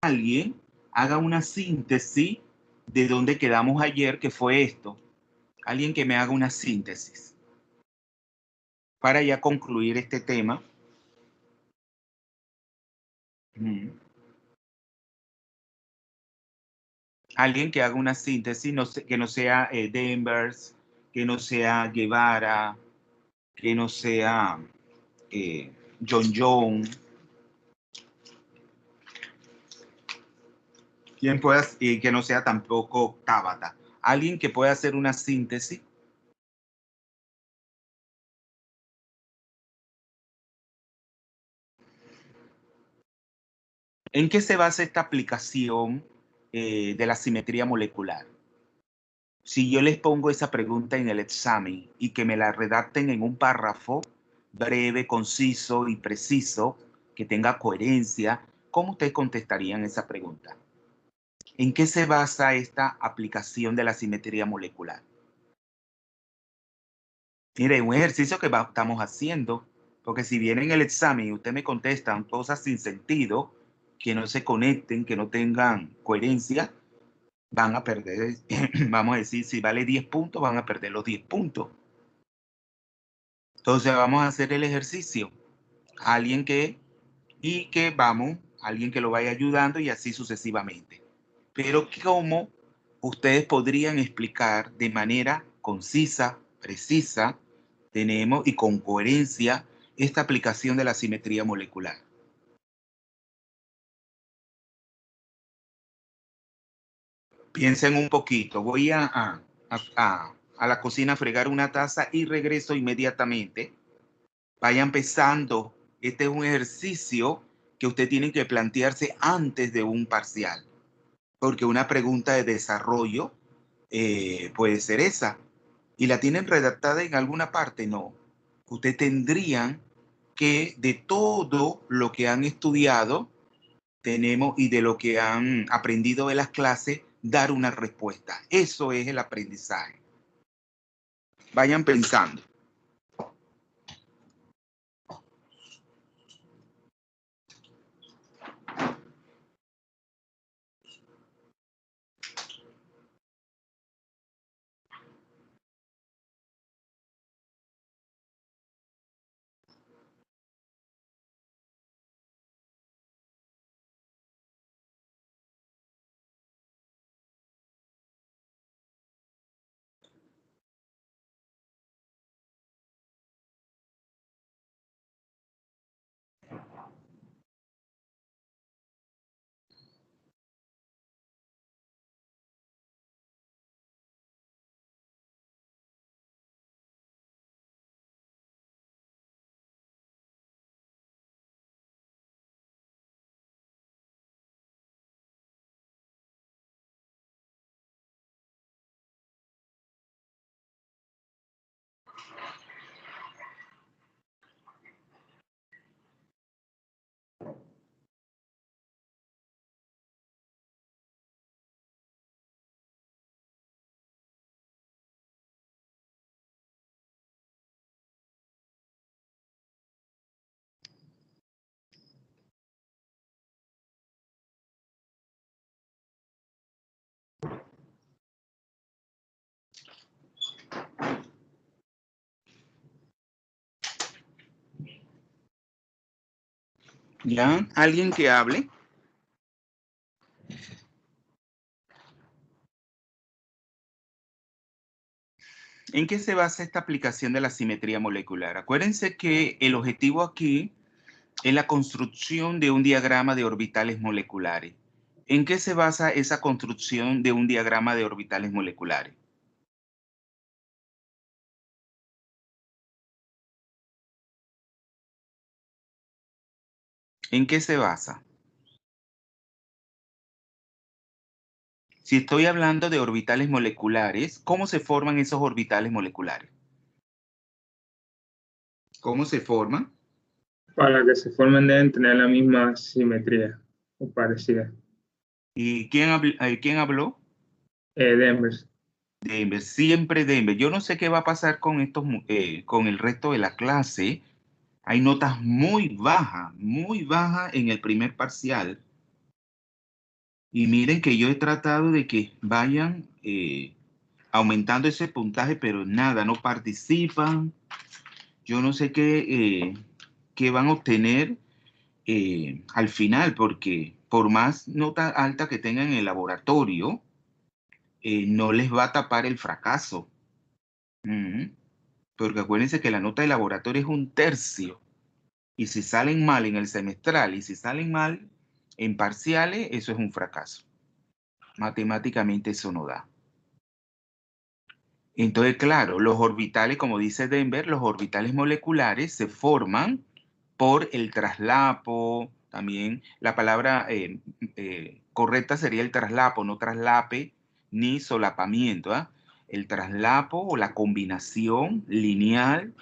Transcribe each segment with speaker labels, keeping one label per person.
Speaker 1: alguien haga una síntesis de dónde quedamos ayer, que fue esto. Alguien que me haga una síntesis para ya concluir este tema. Ujú. Alguien que haga una síntesis, que no sea Denvers, que no sea Guevara, que no sea John, y que no sea tampoco Tabata. Alguien que pueda hacer una síntesis. ¿En qué se basa esta aplicación de la simetría molecular? Si yo les pongo esa pregunta en el examen y que me la redacten en un párrafo breve, conciso y preciso, que tenga coherencia, ¿cómo ustedes contestarían esa pregunta? ¿En qué se basa esta aplicación de la simetría molecular? Mire, un ejercicio que estamos haciendo, porque si viene en el examen y usted me contestan cosas sin sentido, que no se conecten, que no tengan coherencia, van a perder, vamos a decir, si vale 10 puntos, van a perder los 10 puntos. Entonces vamos a hacer el ejercicio. Alguien que, alguien que lo vaya ayudando y así sucesivamente. Pero ¿cómo ustedes podrían explicar de manera concisa, precisa, tenemos y con coherencia esta aplicación de la simetría molecular? Piensen un poquito. Voy a la cocina a fregar una taza y regreso inmediatamente. Vaya empezando. Este es un ejercicio que usted tiene que plantearse antes de un parcial, porque una pregunta de desarrollo puede ser esa. ¿Y la tienen redactada en alguna parte? No. Usted tendrían que, de todo lo que han estudiado, tenemos y de lo que han aprendido de las clases, dar una respuesta. Eso es el aprendizaje. Vayan pensando. ¿Ya? ¿Alguien que hable? ¿En qué se basa esta aplicación de la simetría molecular? Acuérdense que el objetivo aquí es la construcción de un diagrama de orbitales moleculares. ¿En qué se basa esa construcción de un diagrama de orbitales moleculares? ¿En qué se basa? Si estoy hablando de orbitales moleculares, ¿cómo se forman esos orbitales moleculares? ¿Cómo se forman?
Speaker 2: Para que se formen deben tener la misma simetría o parecida.
Speaker 1: ¿Y quién habló?
Speaker 2: Denver.
Speaker 1: Denver, siempre Denver. Yo no sé qué va a pasar con con el resto de la clase. Hay notas muy bajas en el primer parcial. Y miren que yo he tratado de que vayan aumentando ese puntaje, pero nada, no participan. Yo no sé qué van a obtener al final, porque por más nota alta que tengan en el laboratorio, no les va a tapar el fracaso. Ujú. Porque acuérdense que la nota de laboratorio es un tercio. Y si salen mal en el semestral y si salen mal en parciales, eso es un fracaso. Matemáticamente eso no da. Entonces, claro, los orbitales, como dice Denver, los orbitales moleculares se forman por el traslapo. También la palabra correcta sería el traslapo, no traslape ni solapamiento. ¿Ah? El traslapo o la combinación lineal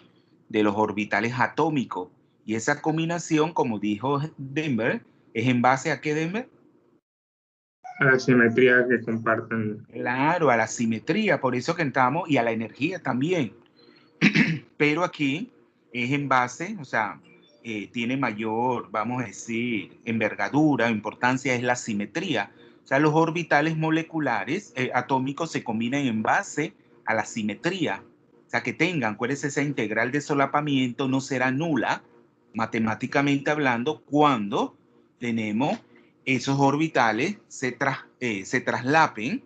Speaker 1: de los orbitales atómicos. Y esa combinación, como dijo Denver, es en base a qué, Denver?
Speaker 2: A la simetría que comparten.
Speaker 1: Claro, a la simetría, por eso que entramos, y a la energía también. Pero aquí es en base, o sea, tiene mayor, vamos a decir, envergadura, importancia es la simetría. O sea, los orbitales moleculares atómicos se combinan en base a la simetría. O sea, que tengan, acuérdense, esa integral de solapamiento no será nula, matemáticamente hablando, cuando tenemos esos orbitales se traslapen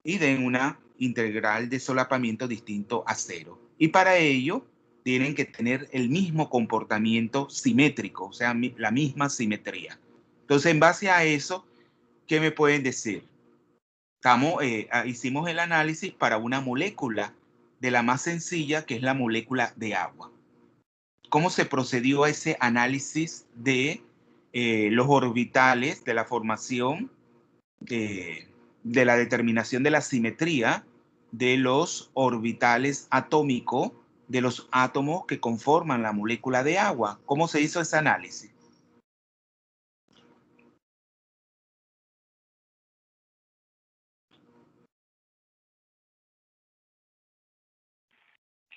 Speaker 1: y den una integral de solapamiento distinto a cero. Y para ello tienen que tener el mismo comportamiento simétrico, o sea, la misma simetría. Entonces, en base a eso, ¿qué me pueden decir? Hicimos el análisis para una molécula de la más sencilla, que es la molécula de agua. ¿Cómo se procedió a ese análisis de los orbitales, de la formación de la determinación de la simetría de los orbitales atómicos de los átomos que conforman la molécula de agua? ¿Cómo se hizo ese análisis?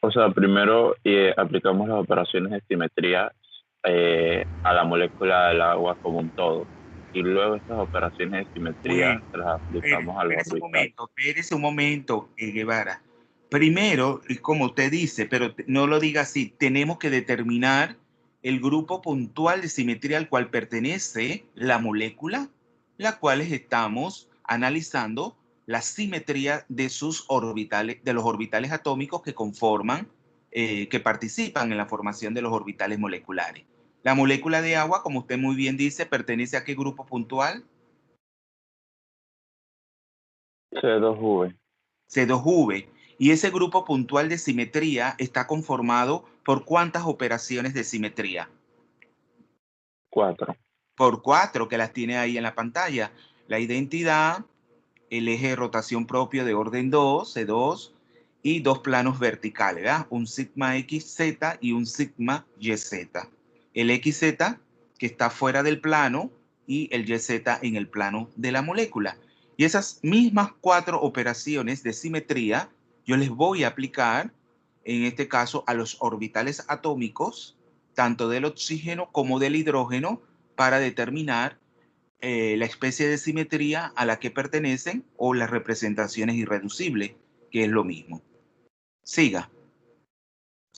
Speaker 3: O sea, primero aplicamos las operaciones de simetría a la molécula del agua como un todo. Y luego estas operaciones de simetría
Speaker 1: Bueno,
Speaker 3: se las aplicamos a los orbitales.
Speaker 1: espérese un momento, Guevara. Primero, y como usted dice, pero no lo diga así, tenemos que determinar el grupo puntual de simetría al cual pertenece la molécula, la cual estamos analizando la simetría de sus orbitales, de los orbitales atómicos que conforman, que participan en la formación de los orbitales moleculares. La molécula de agua, como usted muy bien dice, pertenece a qué grupo puntual?
Speaker 3: C2V,
Speaker 1: C2V. Y ese grupo puntual de simetría está conformado por ¿cuántas operaciones de simetría?
Speaker 3: 4.
Speaker 1: Por cuatro, que las tiene ahí en la pantalla. La identidad, el eje de rotación propio de orden 2, C2, y dos planos verticales, ¿verdad? Un sigma XZ y un sigma YZ. El XZ que está fuera del plano y el YZ en el plano de la molécula. Y esas mismas cuatro operaciones de simetría yo les voy a aplicar, en este caso, a los orbitales atómicos, tanto del oxígeno como del hidrógeno, para determinar la especie de simetría a la que pertenecen o las representaciones irreducibles, que es lo mismo. Siga.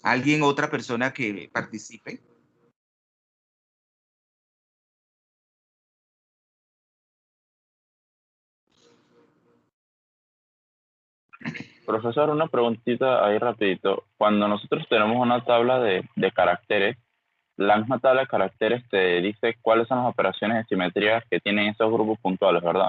Speaker 1: ¿Alguien, otra persona que participe?
Speaker 3: Profesor, una preguntita ahí rapidito. Cuando nosotros tenemos una tabla de caracteres, la misma tabla de caracteres te dice cuáles son las operaciones de simetría que tienen esos grupos puntuales, ¿verdad?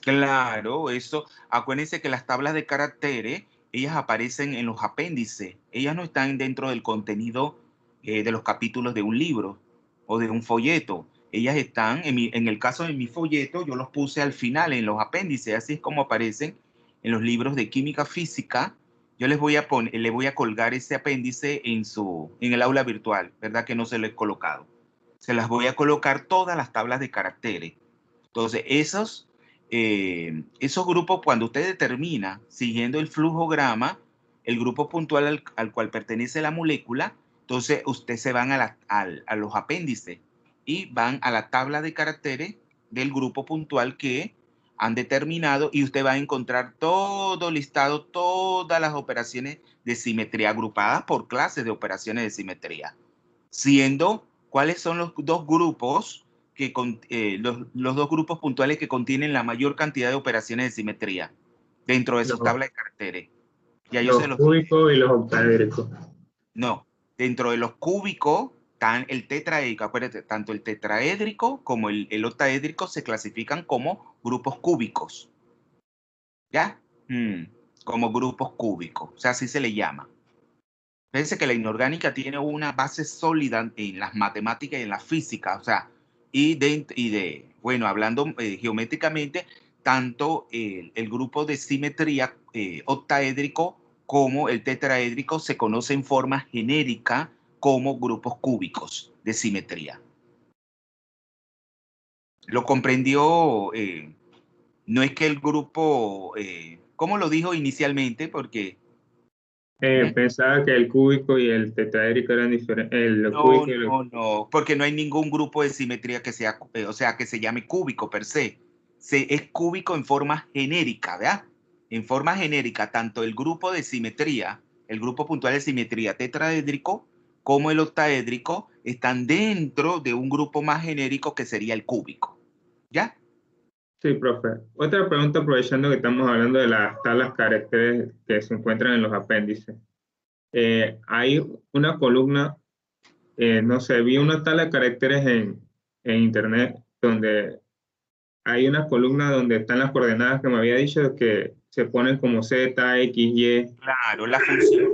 Speaker 1: Claro, eso. Acuérdense que las tablas de caracteres, ellas aparecen en los apéndices. Ellas no están dentro del contenido de los capítulos de un libro o de un folleto. Ellas están, en el caso de mi folleto, yo los puse al final en los apéndices. Así es como aparecen en los libros de química física. Yo les voy a poner, le voy a colgar ese apéndice en el aula virtual, ¿verdad? Que no se lo he colocado. Se las voy a colocar todas las tablas de caracteres. Entonces, esos grupos, cuando usted determina, siguiendo el flujograma, el grupo puntual al cual pertenece la molécula, entonces usted se van a los apéndices y van a la tabla de caracteres del grupo puntual que han determinado y usted va a encontrar todo listado, todas las operaciones de simetría agrupadas por clases de operaciones de simetría, siendo cuáles son los dos grupos los dos grupos puntuales que contienen la mayor cantidad de operaciones de simetría dentro de sus
Speaker 2: Los,
Speaker 1: tablas de caracteres. Ya yo se
Speaker 2: los
Speaker 1: los dije.
Speaker 2: cúbicos y los octaédricos.
Speaker 1: No, dentro de los cúbicos están el tetraédrico. Acuérdate, tanto el tetraédrico como el octaédrico se clasifican como grupos cúbicos. ¿Ya? Como grupos cúbicos. O sea, así se le llama. Fíjense que la inorgánica tiene una base sólida en las matemáticas y en la física. O sea, bueno, hablando geométricamente, tanto el grupo de simetría octaédrico como el tetraédrico se conoce en forma genérica como grupos cúbicos de simetría. Lo comprendió, no es que el grupo, ¿cómo lo dijo inicialmente? Porque
Speaker 2: Pensaba que el cúbico y el tetraédrico eran diferentes.
Speaker 1: no, no, no, porque no hay ningún grupo de simetría que sea, o sea, que se llame cúbico per se. Es cúbico en forma genérica, ¿verdad? En forma genérica, tanto el grupo de simetría, el grupo puntual de simetría tetraédrico, como el octaédrico, están dentro de un grupo más genérico que sería el cúbico. ¿Ya?
Speaker 2: Sí, profe. Otra pregunta, aprovechando que estamos hablando de las tablas caracteres que se encuentran en los apéndices. Hay una columna, no sé, vi una tabla de caracteres en internet donde hay una columna donde están las coordenadas que me había dicho que se ponen como Z, X, Y,
Speaker 1: Claro, la función.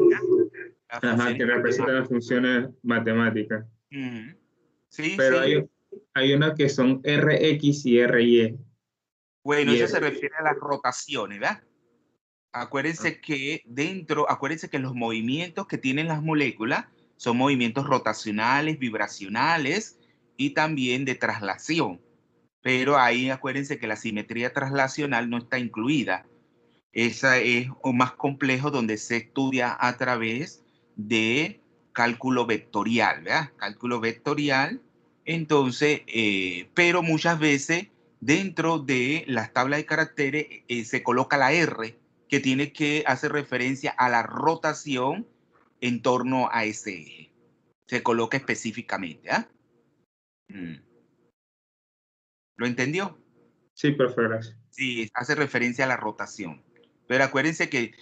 Speaker 1: La
Speaker 2: ajá,
Speaker 1: función
Speaker 2: que representan las funciones matemáticas.
Speaker 1: Sí,
Speaker 2: Pero
Speaker 1: sí.
Speaker 2: hay una que son Rx y Ry.
Speaker 1: Bueno,
Speaker 2: Y
Speaker 1: eso se
Speaker 2: es,
Speaker 1: refiere a las rotaciones, ¿verdad? Acuérdense que los movimientos que tienen las moléculas son movimientos rotacionales, vibracionales y también de traslación. Pero ahí acuérdense que la simetría traslacional no está incluida. Esa es o más complejo donde se estudia a través de cálculo vectorial, ¿verdad? Cálculo vectorial. Entonces, pero muchas veces dentro de las tablas de caracteres se coloca la R que tiene que hacer referencia a la rotación en torno a ese eje. Se coloca específicamente, ¿ah? ¿Lo entendió?
Speaker 2: sí, profe, gracias.
Speaker 1: Sí, hace referencia a la rotación. Pero acuérdense que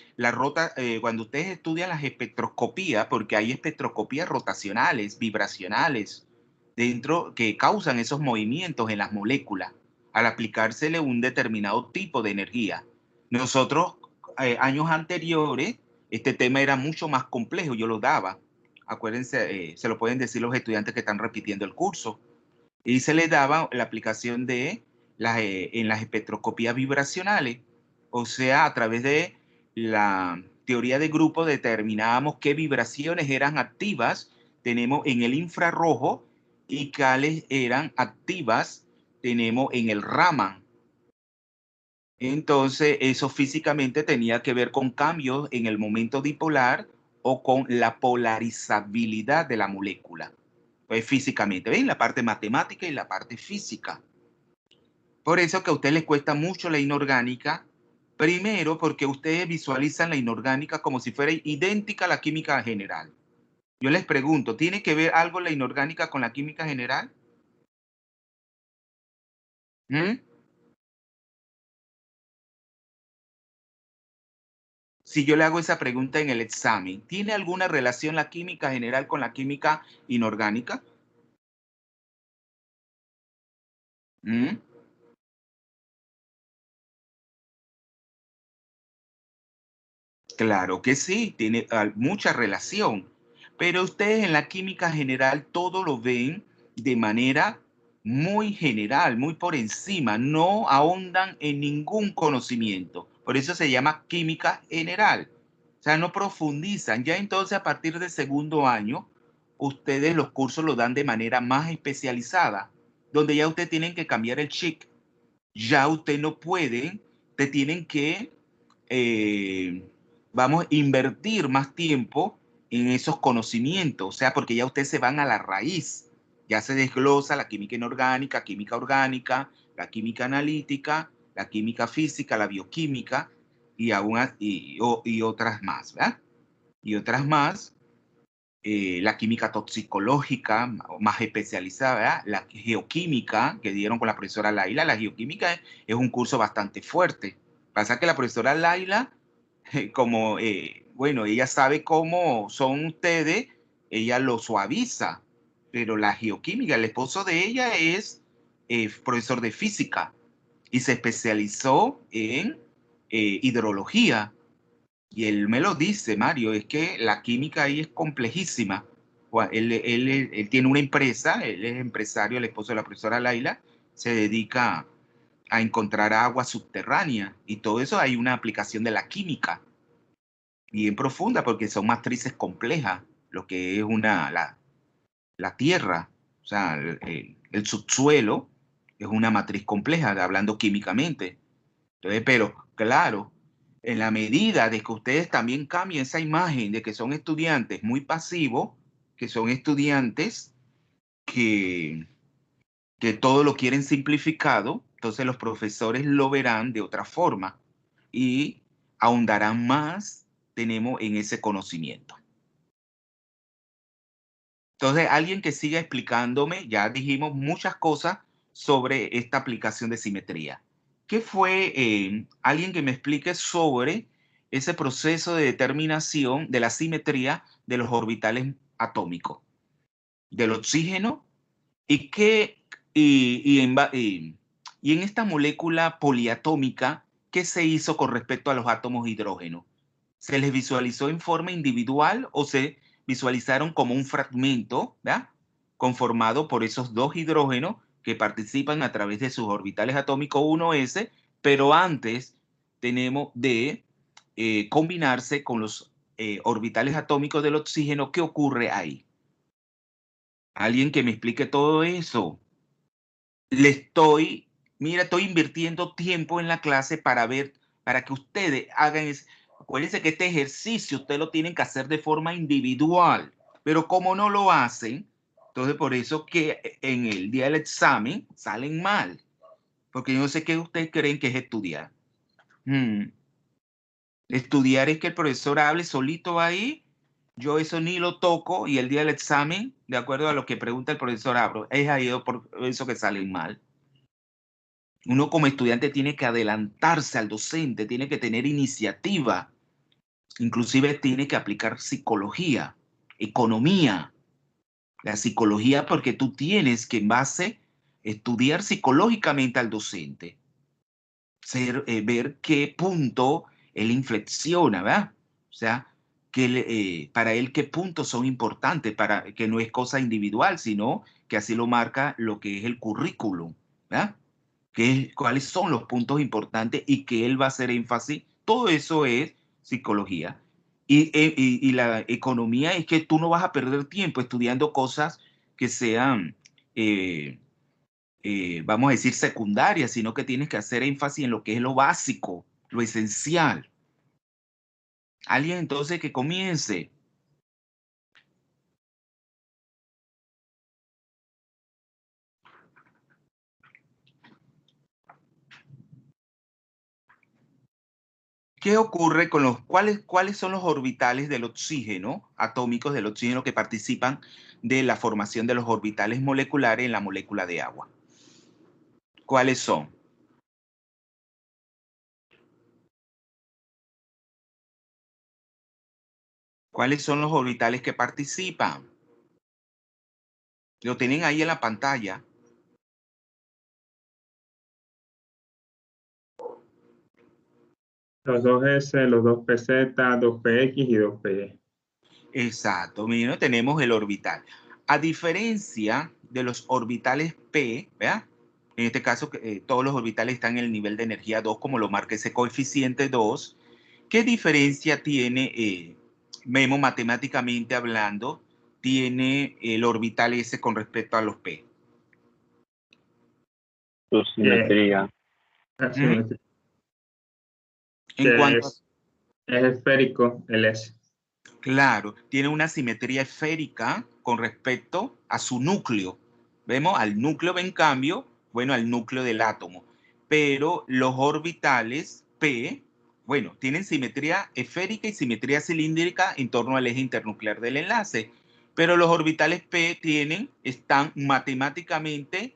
Speaker 1: cuando ustedes estudian las espectroscopías, porque hay espectroscopías rotacionales, vibracionales, dentro que causan esos movimientos en las moléculas al aplicársele un determinado tipo de energía. Nosotros, años anteriores, este tema era mucho más complejo, yo lo daba. Acuérdense, se lo pueden decir los estudiantes que están repitiendo el curso y se le daba la aplicación de en las espectroscopías vibracionales, o sea, a través de la teoría de grupo determinábamos qué vibraciones eran activas, tenemos en el infrarrojo y cuáles eran activas, tenemos en el Raman. Entonces, eso físicamente tenía que ver con cambios en el momento dipolar o con la polarizabilidad de la molécula. Pues físicamente, ¿ven? La parte matemática y la parte física. Por eso que a ustedes les cuesta mucho la inorgánica, primero porque ustedes visualizan la inorgánica como si fuera idéntica a la química general. Yo les pregunto, ¿tiene que ver algo la inorgánica con la química general? ¿Mm? Si yo le hago esa pregunta en el examen, ¿tiene alguna relación la química general con la química inorgánica? ¿Mm? Claro que sí, tiene mucha relación, pero ustedes en la química general todo lo ven de manera muy general, muy por encima, no ahondan en ningún conocimiento. Por eso se llama química general. O sea, no profundizan. Ya entonces a partir del segundo año, ustedes los cursos lo dan de manera más especializada, donde ya ustedes tienen que cambiar el chip. Ya usted no pueden, te tienen que vamos a invertir más tiempo en esos conocimientos, o sea, porque ya ustedes se van a la raíz, ya se desglosa la química inorgánica, química orgánica, la química analítica, la química física, la bioquímica y otras más, ¿verdad? Y otras más, la química toxicológica, más especializada, ¿verdad? La geoquímica que dieron con la profesora Laila. La geoquímica es un curso bastante fuerte. Pasa que la profesora Laila, como, bueno, ella sabe cómo son ustedes, ella lo suaviza, pero la geoquímica, el esposo de ella es profesor de física y se especializó en hidrología. Y él me lo dice, Mario, es que la química ahí es complejísima. Él tiene una empresa, él es empresario, el esposo de la profesora Laila, se dedica a encontrar agua subterránea y todo eso hay una aplicación de la química bien profunda porque son matrices complejas, lo que es la tierra, o sea, el subsuelo es una matriz compleja, hablando químicamente. Entonces, pero claro, en la medida de que ustedes también cambien esa imagen de que son estudiantes muy pasivos, que son estudiantes que, que todo lo quieren simplificado, entonces los profesores lo verán de otra forma y ahondarán más, tenemos en ese conocimiento. Entonces, alguien que siga explicándome, ya dijimos muchas cosas sobre esta aplicación de simetría. ¿Qué fue alguien que me explique sobre ese proceso de determinación de la simetría de los orbitales atómicos, del oxígeno y y en esta molécula poliatómica, qué se hizo con respecto a los átomos de hidrógeno? ¿Se les visualizó en forma individual o se visualizaron como un fragmento, ¿verdad?, conformado por esos dos hidrógenos que participan a través de sus orbitales atómicos 1s, pero antes tenemos de combinarse con los orbitales atómicos del oxígeno? ¿Qué ocurre ahí? Alguien que me explique todo eso. Mira, estoy invirtiendo tiempo en la clase para ver, para que ustedes hagan eso. Acuérdense que este ejercicio ustedes lo tienen que hacer de forma individual, pero como no lo hacen, entonces por eso que en el día del examen salen mal, porque yo no sé qué ustedes creen que es estudiar. Estudiar es que el profesor hable solito ahí, yo eso ni lo toco y el día del examen, de acuerdo a lo que pregunta el profesor, abro. Es ahí por eso que salen mal. Uno como estudiante tiene que adelantarse al docente, tiene que tener iniciativa, inclusive tiene que aplicar psicología, economía. La psicología porque tú tienes que en base estudiar psicológicamente al docente, ver qué punto él inflexiona, ¿verdad? O sea, para él qué puntos son importantes, para que no es cosa individual, sino que así lo marca lo que es el currículum, ¿verdad? Cuáles son los puntos importantes y que él va a hacer énfasis. Todo eso es psicología. Y la economía es que tú no vas a perder tiempo estudiando cosas que sean, vamos a decir, secundarias, sino que tienes que hacer énfasis en lo que es lo básico, lo esencial. Alguien entonces que comience. ¿Qué ocurre con cuáles son los orbitales del oxígeno, atómicos del oxígeno que participan de la formación de los orbitales moleculares en la molécula de agua? ¿Cuáles son? ¿Cuáles son los orbitales que participan? Lo tienen ahí en la pantalla.
Speaker 2: Los 2S, los 2PZ, 2PX y 2PY.
Speaker 1: Exacto, mira, tenemos el orbital. A diferencia de los orbitales P, ¿verdad? En este caso, todos los orbitales están en el nivel de energía 2, como lo marca ese coeficiente 2. ¿Qué diferencia tiene, Memo, matemáticamente hablando, tiene el orbital S con respecto a los P?
Speaker 3: Su simetría.
Speaker 2: Asimetría.
Speaker 1: En cuanto a,
Speaker 2: Es esférico el S.
Speaker 1: claro, tiene una simetría esférica con respecto a su núcleo. Vemos al núcleo, en cambio, bueno, al núcleo del átomo. pero los orbitales P, bueno, tienen simetría esférica y simetría cilíndrica en torno al eje internuclear del enlace, pero los orbitales P están matemáticamente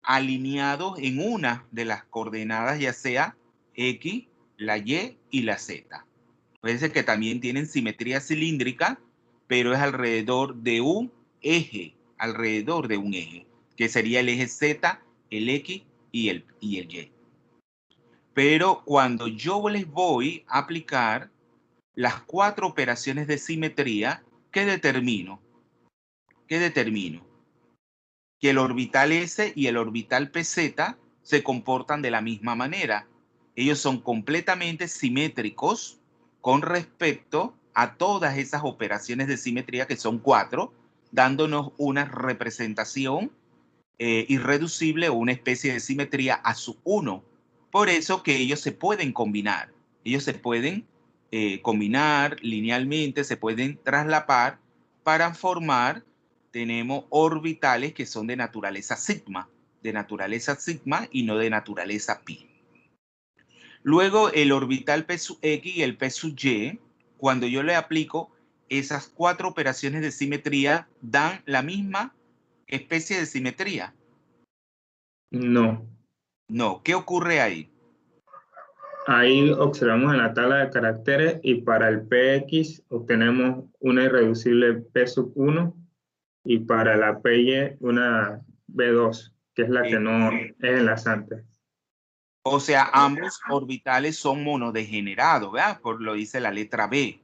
Speaker 1: alineados en una de las coordenadas, ya sea X, la Y y la Z. Puede ser que también tienen simetría cilíndrica, pero es alrededor de un eje, que sería el eje Z, el X y el Y. Pero cuando yo les voy a aplicar las 4 operaciones de simetría, ¿qué determino? Que el orbital S y el orbital PZ se comportan de la misma manera. Ellos son completamente simétricos con respecto a todas esas operaciones de simetría, que son 4, dándonos una representación irreducible o una especie de simetría a su 1. Por eso que ellos se pueden combinar. Ellos se pueden combinar linealmente, se pueden traslapar para formar, tenemos orbitales que son de naturaleza sigma y no de naturaleza pi. Luego el orbital P sub X y el P sub Y, cuando yo le aplico esas 4 operaciones de simetría, dan la misma especie de simetría.
Speaker 2: No.
Speaker 1: No, ¿qué ocurre ahí?
Speaker 2: Ahí observamos en la tabla de caracteres y para el PX obtenemos una irreducible P sub 1 y para la PY una B2, que es la que no es enlazante.
Speaker 1: O sea, ambos orbitales son monodegenerados, ¿verdad? Por lo dice la letra B,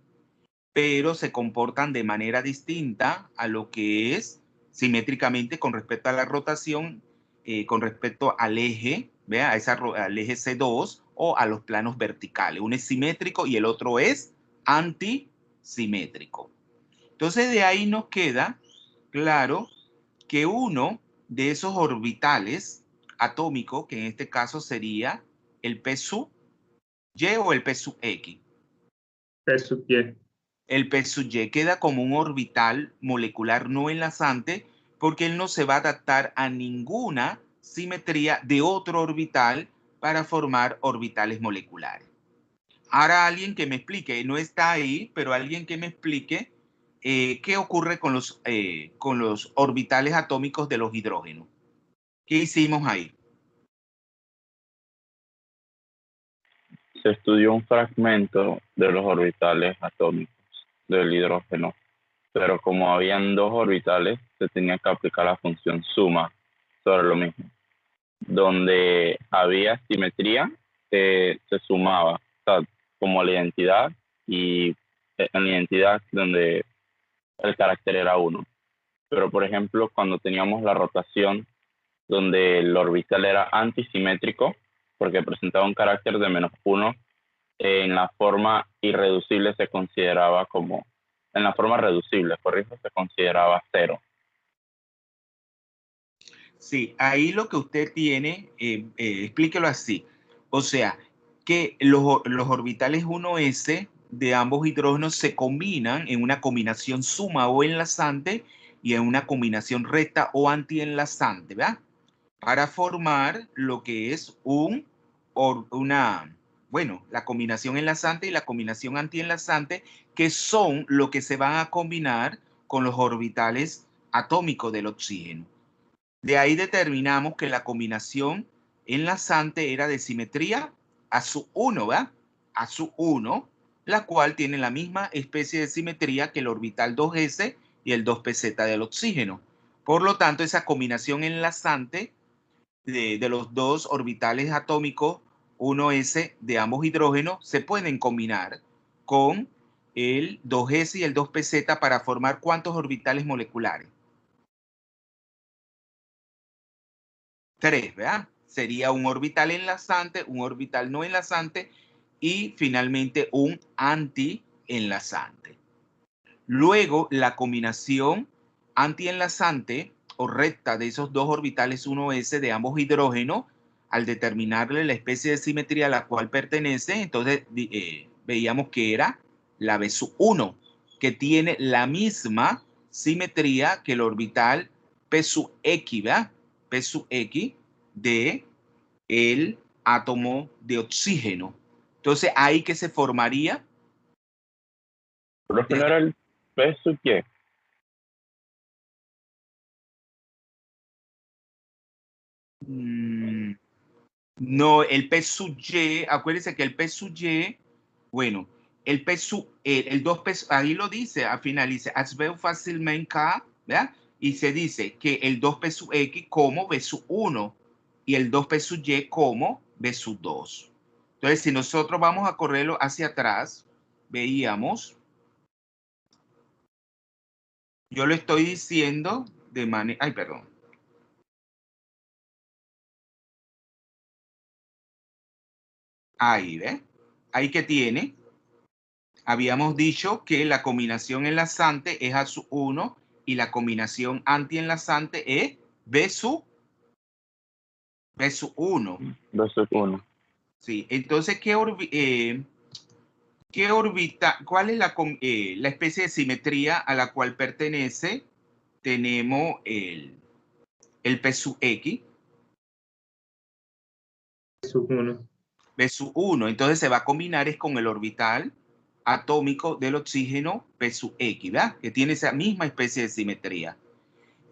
Speaker 1: pero se comportan de manera distinta a lo que es simétricamente con respecto a la rotación, con respecto al eje, ¿vea? Al eje C2 o a los planos verticales. Uno es simétrico y el otro es antisimétrico. Entonces de ahí nos queda claro que uno de esos orbitales atómicos, que en este caso sería el P sub Y o el P sub X.
Speaker 2: P sub Y.
Speaker 1: El P sub Y queda como un orbital molecular no enlazante porque él no se va a adaptar a ninguna simetría de otro orbital para formar orbitales moleculares. Ahora alguien que me explique, no está ahí, pero alguien que me explique qué ocurre con los orbitales atómicos de los hidrógenos. ¿Qué hicimos ahí?
Speaker 3: Se estudió un fragmento de los orbitales atómicos del hidrógeno, pero como habían 2 orbitales, se tenía que aplicar la función suma sobre lo mismo. Donde había simetría, se sumaba, o sea, como la identidad, y en la identidad donde el carácter era 1. Pero, por ejemplo, cuando teníamos la rotación, donde el orbital era antisimétrico, porque presentaba un carácter de -1, en la forma irreducible se consideraba como, en la forma reducible, correcto, se consideraba 0.
Speaker 1: Sí, ahí lo que usted tiene, explíquelo así. O sea, que los orbitales 1s de ambos hidrógenos se combinan en una combinación suma o enlazante y en una combinación recta o antienlazante, ¿verdad? Para formar lo que es la combinación enlazante y la combinación antienlazante, que son lo que se van a combinar con los orbitales atómicos del oxígeno. De ahí determinamos que la combinación enlazante era de simetría a su 1, ¿verdad? A su 1, la cual tiene la misma especie de simetría que el orbital 2s y el 2pz del oxígeno. Por lo tanto, esa combinación enlazante de los dos orbitales atómicos 1s de ambos hidrógenos se pueden combinar con el 2s y el 2pz para formar ¿cuántos orbitales moleculares? 3, ¿verdad? Sería un orbital enlazante, un orbital no enlazante y finalmente un antienlazante. Luego, la combinación antienlazante o recta de esos dos orbitales 1s de ambos hidrógenos, al determinarle la especie de simetría a la cual pertenece, entonces veíamos que era la B sub 1, que tiene la misma simetría que el orbital P sub X, ¿verdad? P sub X de el átomo de oxígeno. Entonces, ¿ahí qué se formaría?
Speaker 3: Profe, ¿no era el P sub Y?
Speaker 1: No, el P sub Y, acuérdense que el P sub Y, bueno, el P sub, el 2P, ahí lo dice, al final dice, as veo fácilmente K, ¿verdad? Y se dice que el 2P sub X como B sub 1 y el 2P sub Y como B sub 2. Entonces, si nosotros vamos a correrlo hacia atrás, veíamos, yo lo estoy diciendo de manera, ay, perdón. Ahí, ¿ve? Ahí que tiene. Habíamos dicho que la combinación enlazante es A sub 1 y la combinación antienlazante es B sub 1.
Speaker 3: B sub 1.
Speaker 1: Sí, entonces, ¿qué órbita, cuál es la especie de simetría a la cual pertenece? Tenemos el P sub X,
Speaker 2: Sub 1.
Speaker 1: B sub 1. Entonces se va a combinar es con el orbital atómico del oxígeno P sub X, ¿verdad? Que tiene esa misma especie de simetría.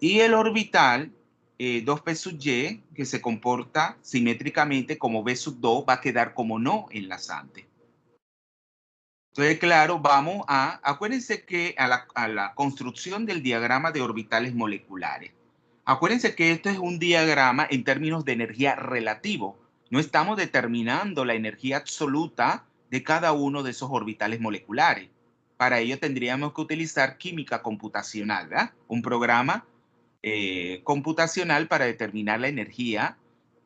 Speaker 1: Y el orbital 2P sub Y, que se comporta simétricamente como B sub 2, va a quedar como no enlazante. Entonces, claro, acuérdense que a la construcción del diagrama de orbitales moleculares, acuérdense que esto es un diagrama en términos de energía relativo. No estamos determinando la energía absoluta de cada uno de esos orbitales moleculares. Para ello tendríamos que utilizar química computacional, ¿verdad? Un programa computacional para determinar la energía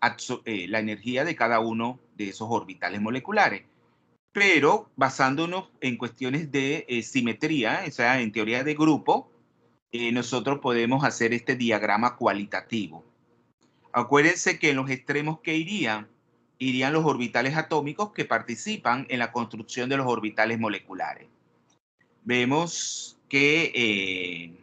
Speaker 1: de cada uno de esos orbitales moleculares. Pero basándonos en cuestiones de simetría, o sea, en teoría de grupo, nosotros podemos hacer este diagrama cualitativo. Acuérdense que en los extremos que irían los orbitales atómicos que participan en la construcción de los orbitales moleculares. Vemos que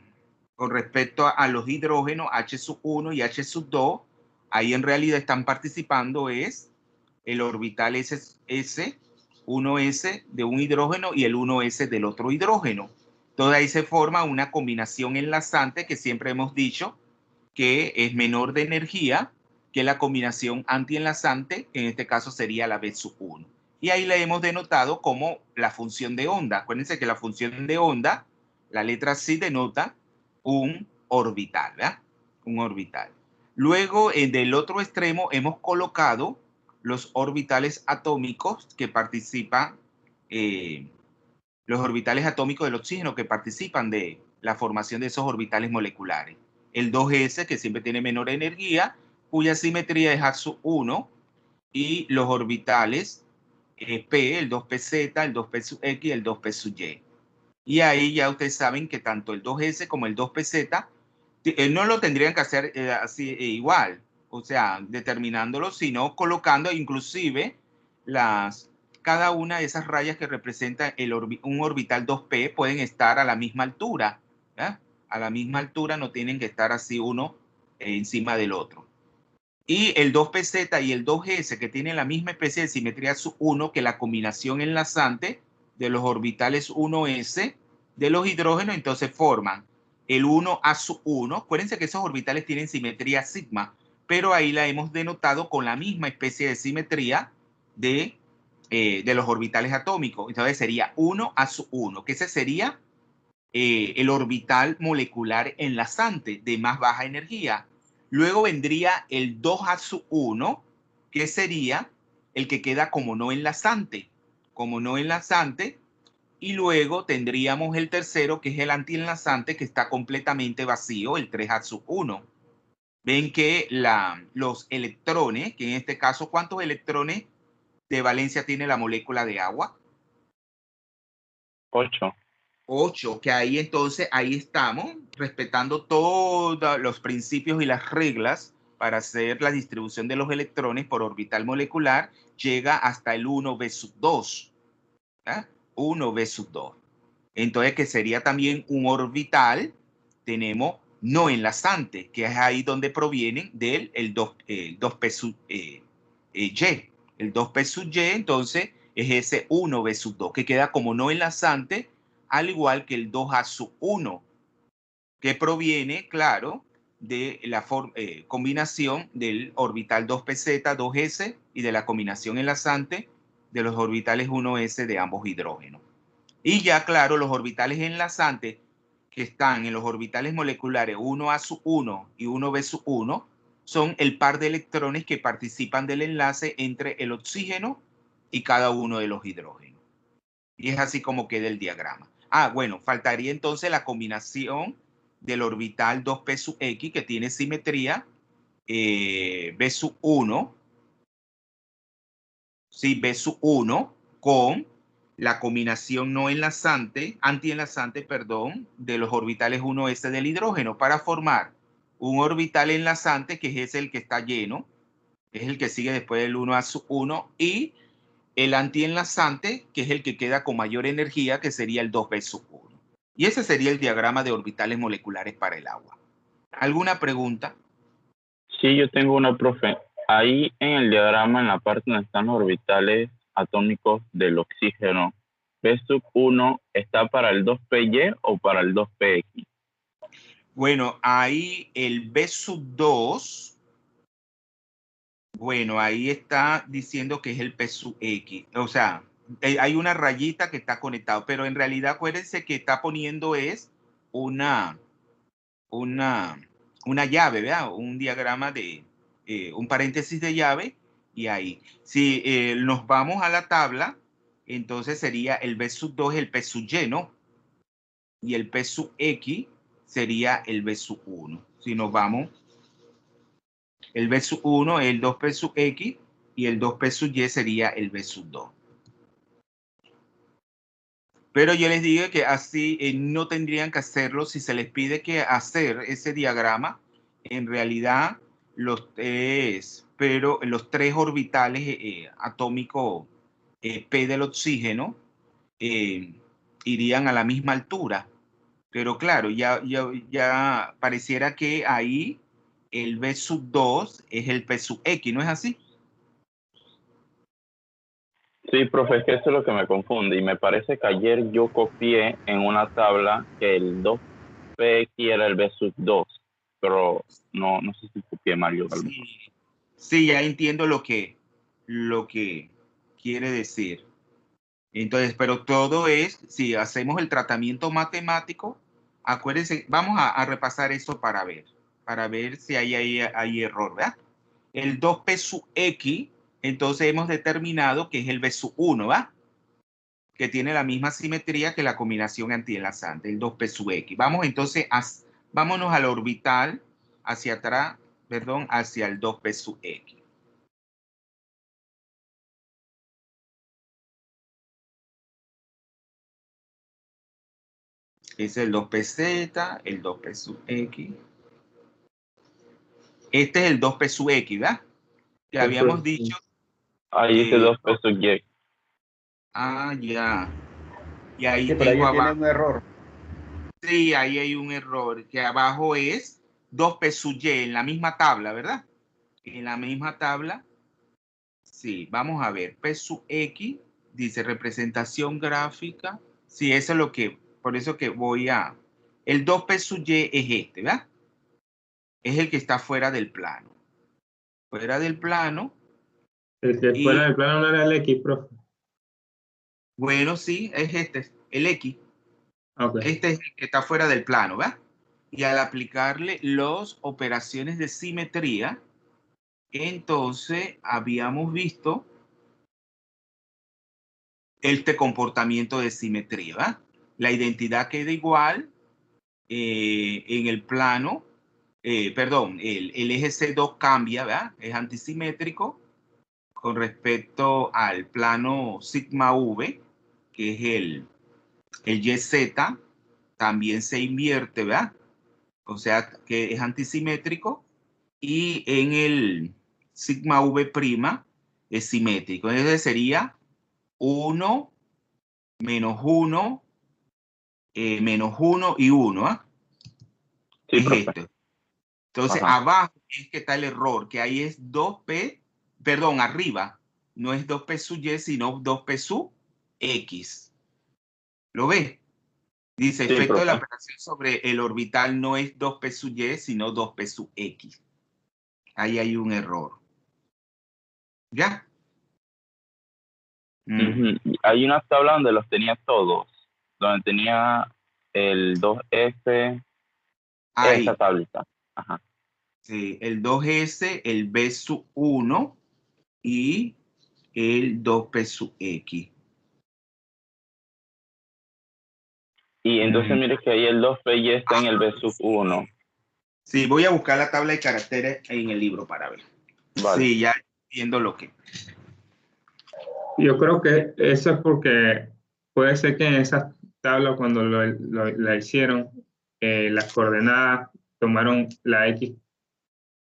Speaker 1: con respecto a los hidrógenos H sub 1 y H sub 2, ahí en realidad están participando es el orbital S, 1S de un hidrógeno y el 1S del otro hidrógeno. Entonces ahí se forma una combinación enlazante que siempre hemos dicho que es menor de energía que la combinación antienlazante, que en este caso sería la B sub 1. Y ahí la hemos denotado como la función de onda. Acuérdense que la función de onda, la letra C denota un orbital, ¿verdad? Un orbital. Luego, del otro extremo, hemos colocado los orbitales atómicos que participan, los orbitales atómicos del oxígeno que participan de la formación de esos orbitales moleculares. El 2S, que siempre tiene menor energía, cuya simetría es A sub 1, y los orbitales P, el 2PZ, el 2P sub X, el 2P sub Y. Y ahí ya ustedes saben que tanto el 2S como el 2PZ no lo tendrían que hacer así igual, o sea, determinándolo, sino colocando inclusive cada una de esas rayas que representan un orbital 2P pueden estar a la misma altura, ¿eh? A la misma altura, no tienen que estar así uno encima del otro. Y el 2PZ y el 2S, que tienen la misma especie de simetría sub 1 que la combinación enlazante de los orbitales 1S de los hidrógenos, entonces forman el 1A sub 1. Acuérdense que esos orbitales tienen simetría sigma, pero ahí la hemos denotado con la misma especie de simetría de los orbitales atómicos. Entonces sería 1A sub 1, que ese sería el orbital molecular enlazante de más baja energía. Luego vendría el 2A sub 1, que sería el que queda como no enlazante. Como no enlazante. Y luego tendríamos el tercero, que es el antienlazante, que está completamente vacío, el 3A sub 1. Ven que los electrones, que en este caso, ¿cuántos electrones de valencia tiene la molécula de agua?
Speaker 3: 8.
Speaker 1: 8, que ahí entonces, ahí estamos respetando todos los principios y las reglas para hacer la distribución de los electrones por orbital molecular, llega hasta el 1B sub 2. ¿eh? 1B sub 2. Entonces, que sería también un orbital, tenemos no enlazante, que es ahí donde provienen del 2P sub Y. El 2p sub y, entonces, es ese 1b sub 2, que queda como no enlazante, al igual que el 2a sub 1, que proviene, claro, de la combinación del orbital 2pz, 2s y de la combinación enlazante de los orbitales 1s de ambos hidrógenos. Y ya, claro, los orbitales enlazantes que están en los orbitales moleculares 1a sub 1 y 1b sub 1 son el par de electrones que participan del enlace entre el oxígeno y cada uno de los hidrógenos. Y es así como queda el diagrama. Ah, bueno, faltaría entonces la combinación del orbital 2p sub x, que tiene simetría b sub 1, sí, b sub 1, con la combinación no enlazante, antienlazante, perdón, de los orbitales 1s del hidrógeno para formar un orbital enlazante, que es el que está lleno, es el que sigue después del 1a sub 1, y el antienlazante, que es el que queda con mayor energía, que sería el 2b sub 1. Y ese sería el diagrama de orbitales moleculares para el agua. ¿Alguna pregunta?
Speaker 3: Sí, yo tengo una, profe. Ahí en el diagrama, en la parte donde están los orbitales atómicos del oxígeno, B sub 1 está para el 2py o para el 2px.
Speaker 1: Bueno, ahí el B sub 2, bueno, ahí está diciendo que es el P sub X. O sea, hay una rayita que está conectado, pero en realidad acuérdense que está poniendo es una llave, ¿verdad? Un diagrama de, un paréntesis de llave, y ahí. Si nos vamos a la tabla, entonces sería el B sub 2 el P sub Y, ¿no? Y el P sub X sería el B sub 1. Si nos vamos, el B sub 1 es el 2P sub X y el 2P sub Y sería el B sub 2. Pero yo les digo que así no tendrían que hacerlo. Si se les pide que hacer ese diagrama, en realidad los tres orbitales atómicos P del oxígeno irían a la misma altura. Pero claro, ya pareciera que ahí el B sub 2 es el P sub X, ¿no es así?
Speaker 3: Sí, profe, es que eso es lo que me confunde. Y me parece que ayer yo copié en una tabla que el 2px era el B sub 2, pero no sé si copié mal yo.
Speaker 1: Sí, sí, ya entiendo lo que quiere decir. Entonces, pero todo es, si hacemos el tratamiento matemático, acuérdense, vamos a repasar esto para ver si hay error, ¿verdad? El 2p sub x, entonces hemos determinado que es el b sub 1, ¿va? Que tiene la misma simetría que la combinación antienlazante, el 2p sub x. Vamos entonces, vámonos al orbital hacia atrás, perdón, hacia el 2p sub x. Es el 2pz, el 2p sub x. Este es el 2p sub x, ¿verdad? Que habíamos dicho.
Speaker 3: Ahí dice 2p sub y.
Speaker 1: Ah, ya. Y ahí
Speaker 4: Sí, pero
Speaker 1: tengo
Speaker 4: ahí tiene
Speaker 1: abajo.
Speaker 4: un error.
Speaker 1: Sí, ahí hay un error, que abajo es 2p sub y en la misma tabla, ¿verdad? En la misma tabla. Sí, vamos a ver. P sub x dice representación gráfica. Sí, eso es lo que, por eso que voy a. El 2p sub y es este, ¿verdad? Es el que está fuera del plano. Fuera del plano.
Speaker 2: El que fuera del plano no era el X, profe.
Speaker 1: Bueno, sí, es este, el X.
Speaker 2: Okay.
Speaker 1: Este es el que está fuera del plano, ¿verdad? Y al aplicarle las operaciones de simetría, entonces habíamos visto este comportamiento de simetría, ¿verdad? La identidad queda igual en el plano, perdón, el eje C2 cambia, ¿verdad? Es antisimétrico con respecto al plano sigma V, que es el YZ, también se invierte, ¿verdad? O sea, que es antisimétrico, y en el sigma V' es simétrico. Entonces sería 1, menos 1, menos 1 y 1, ¿ah?
Speaker 3: Sí,
Speaker 1: Es
Speaker 3: profe.
Speaker 1: este. Entonces,
Speaker 3: Ajá.
Speaker 1: abajo es que está el error, que ahí es 2p perdón, arriba, no es 2p sub y, sino 2p sub x. ¿Lo ves? Dice,
Speaker 3: Sí,
Speaker 1: efecto de la
Speaker 3: profe.
Speaker 1: operación sobre el orbital no es 2p sub y, sino 2p sub x. Ahí hay un error. ¿Ya?
Speaker 3: Ujú. Hay una tabla donde los tenía todos, donde tenía el 2S, esa
Speaker 1: Ahí,
Speaker 3: tablita. Ajá.
Speaker 1: sí, el 2s, el b sub 1 y el 2p sub x.
Speaker 3: Y entonces mire que ahí el 2P está en el B sub 1.
Speaker 1: Sí, voy a buscar la tabla de caracteres en el libro para ver.
Speaker 3: Vale.
Speaker 1: Sí, ya viendo lo que.
Speaker 2: Yo creo que eso es porque puede ser que en esa tabla cuando la hicieron, las coordenadas tomaron la X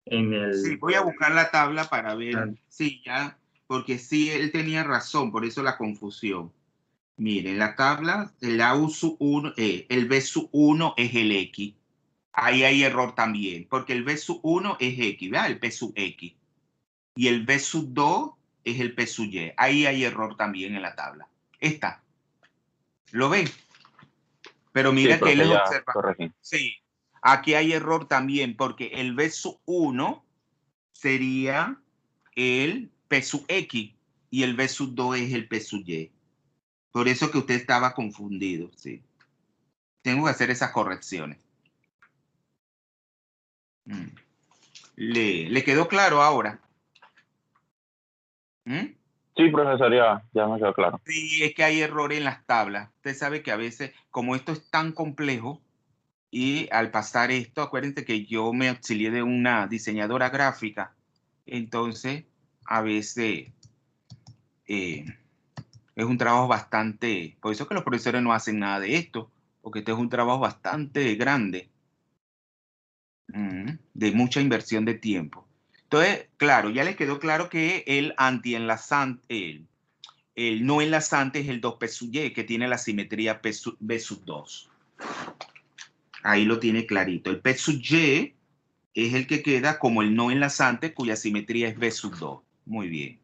Speaker 2: en
Speaker 1: Sí,
Speaker 2: el...
Speaker 1: voy a buscar la tabla para ver.
Speaker 2: ah,
Speaker 1: Sí, ya, porque sí, él tenía razón, por eso la confusión. Miren, la tabla, el A sub 1, el B sub 1 es el X. Ahí hay error también, porque el B sub 1 es X, ¿verdad? El P sub X. Y el B sub 2 es el P sub Y. Ahí hay error también en la tabla. Esta, ¿lo ven? Pero
Speaker 3: Sí,
Speaker 1: mira que él
Speaker 3: profe,
Speaker 1: les
Speaker 3: ya
Speaker 1: observa.
Speaker 3: corregí.
Speaker 1: Sí, aquí hay error también, porque el B sub 1 sería el P sub X y el B sub 2 es el P sub Y. Por eso que usted estaba confundido, sí. Tengo que hacer esas correcciones. ¿Le quedó claro ahora? ¿Mm?
Speaker 3: Sí, profesor, ya me quedó claro.
Speaker 1: Sí, es que hay error en las tablas. Usted sabe que a veces, como esto es tan complejo, y al pasar esto, acuérdense que yo me auxilié de una diseñadora gráfica. Entonces, a veces eh, es un trabajo bastante, por eso que los profesores no hacen nada de esto, porque este es un trabajo bastante grande, de mucha inversión de tiempo. Entonces, claro, ya les quedó claro que el antienlazante, el no enlazante es el 2P sub Y, que tiene la simetría B sub 2. Ahí lo tiene clarito. El P sub Y es el que queda como el no enlazante, cuya simetría es B sub 2. Muy bien.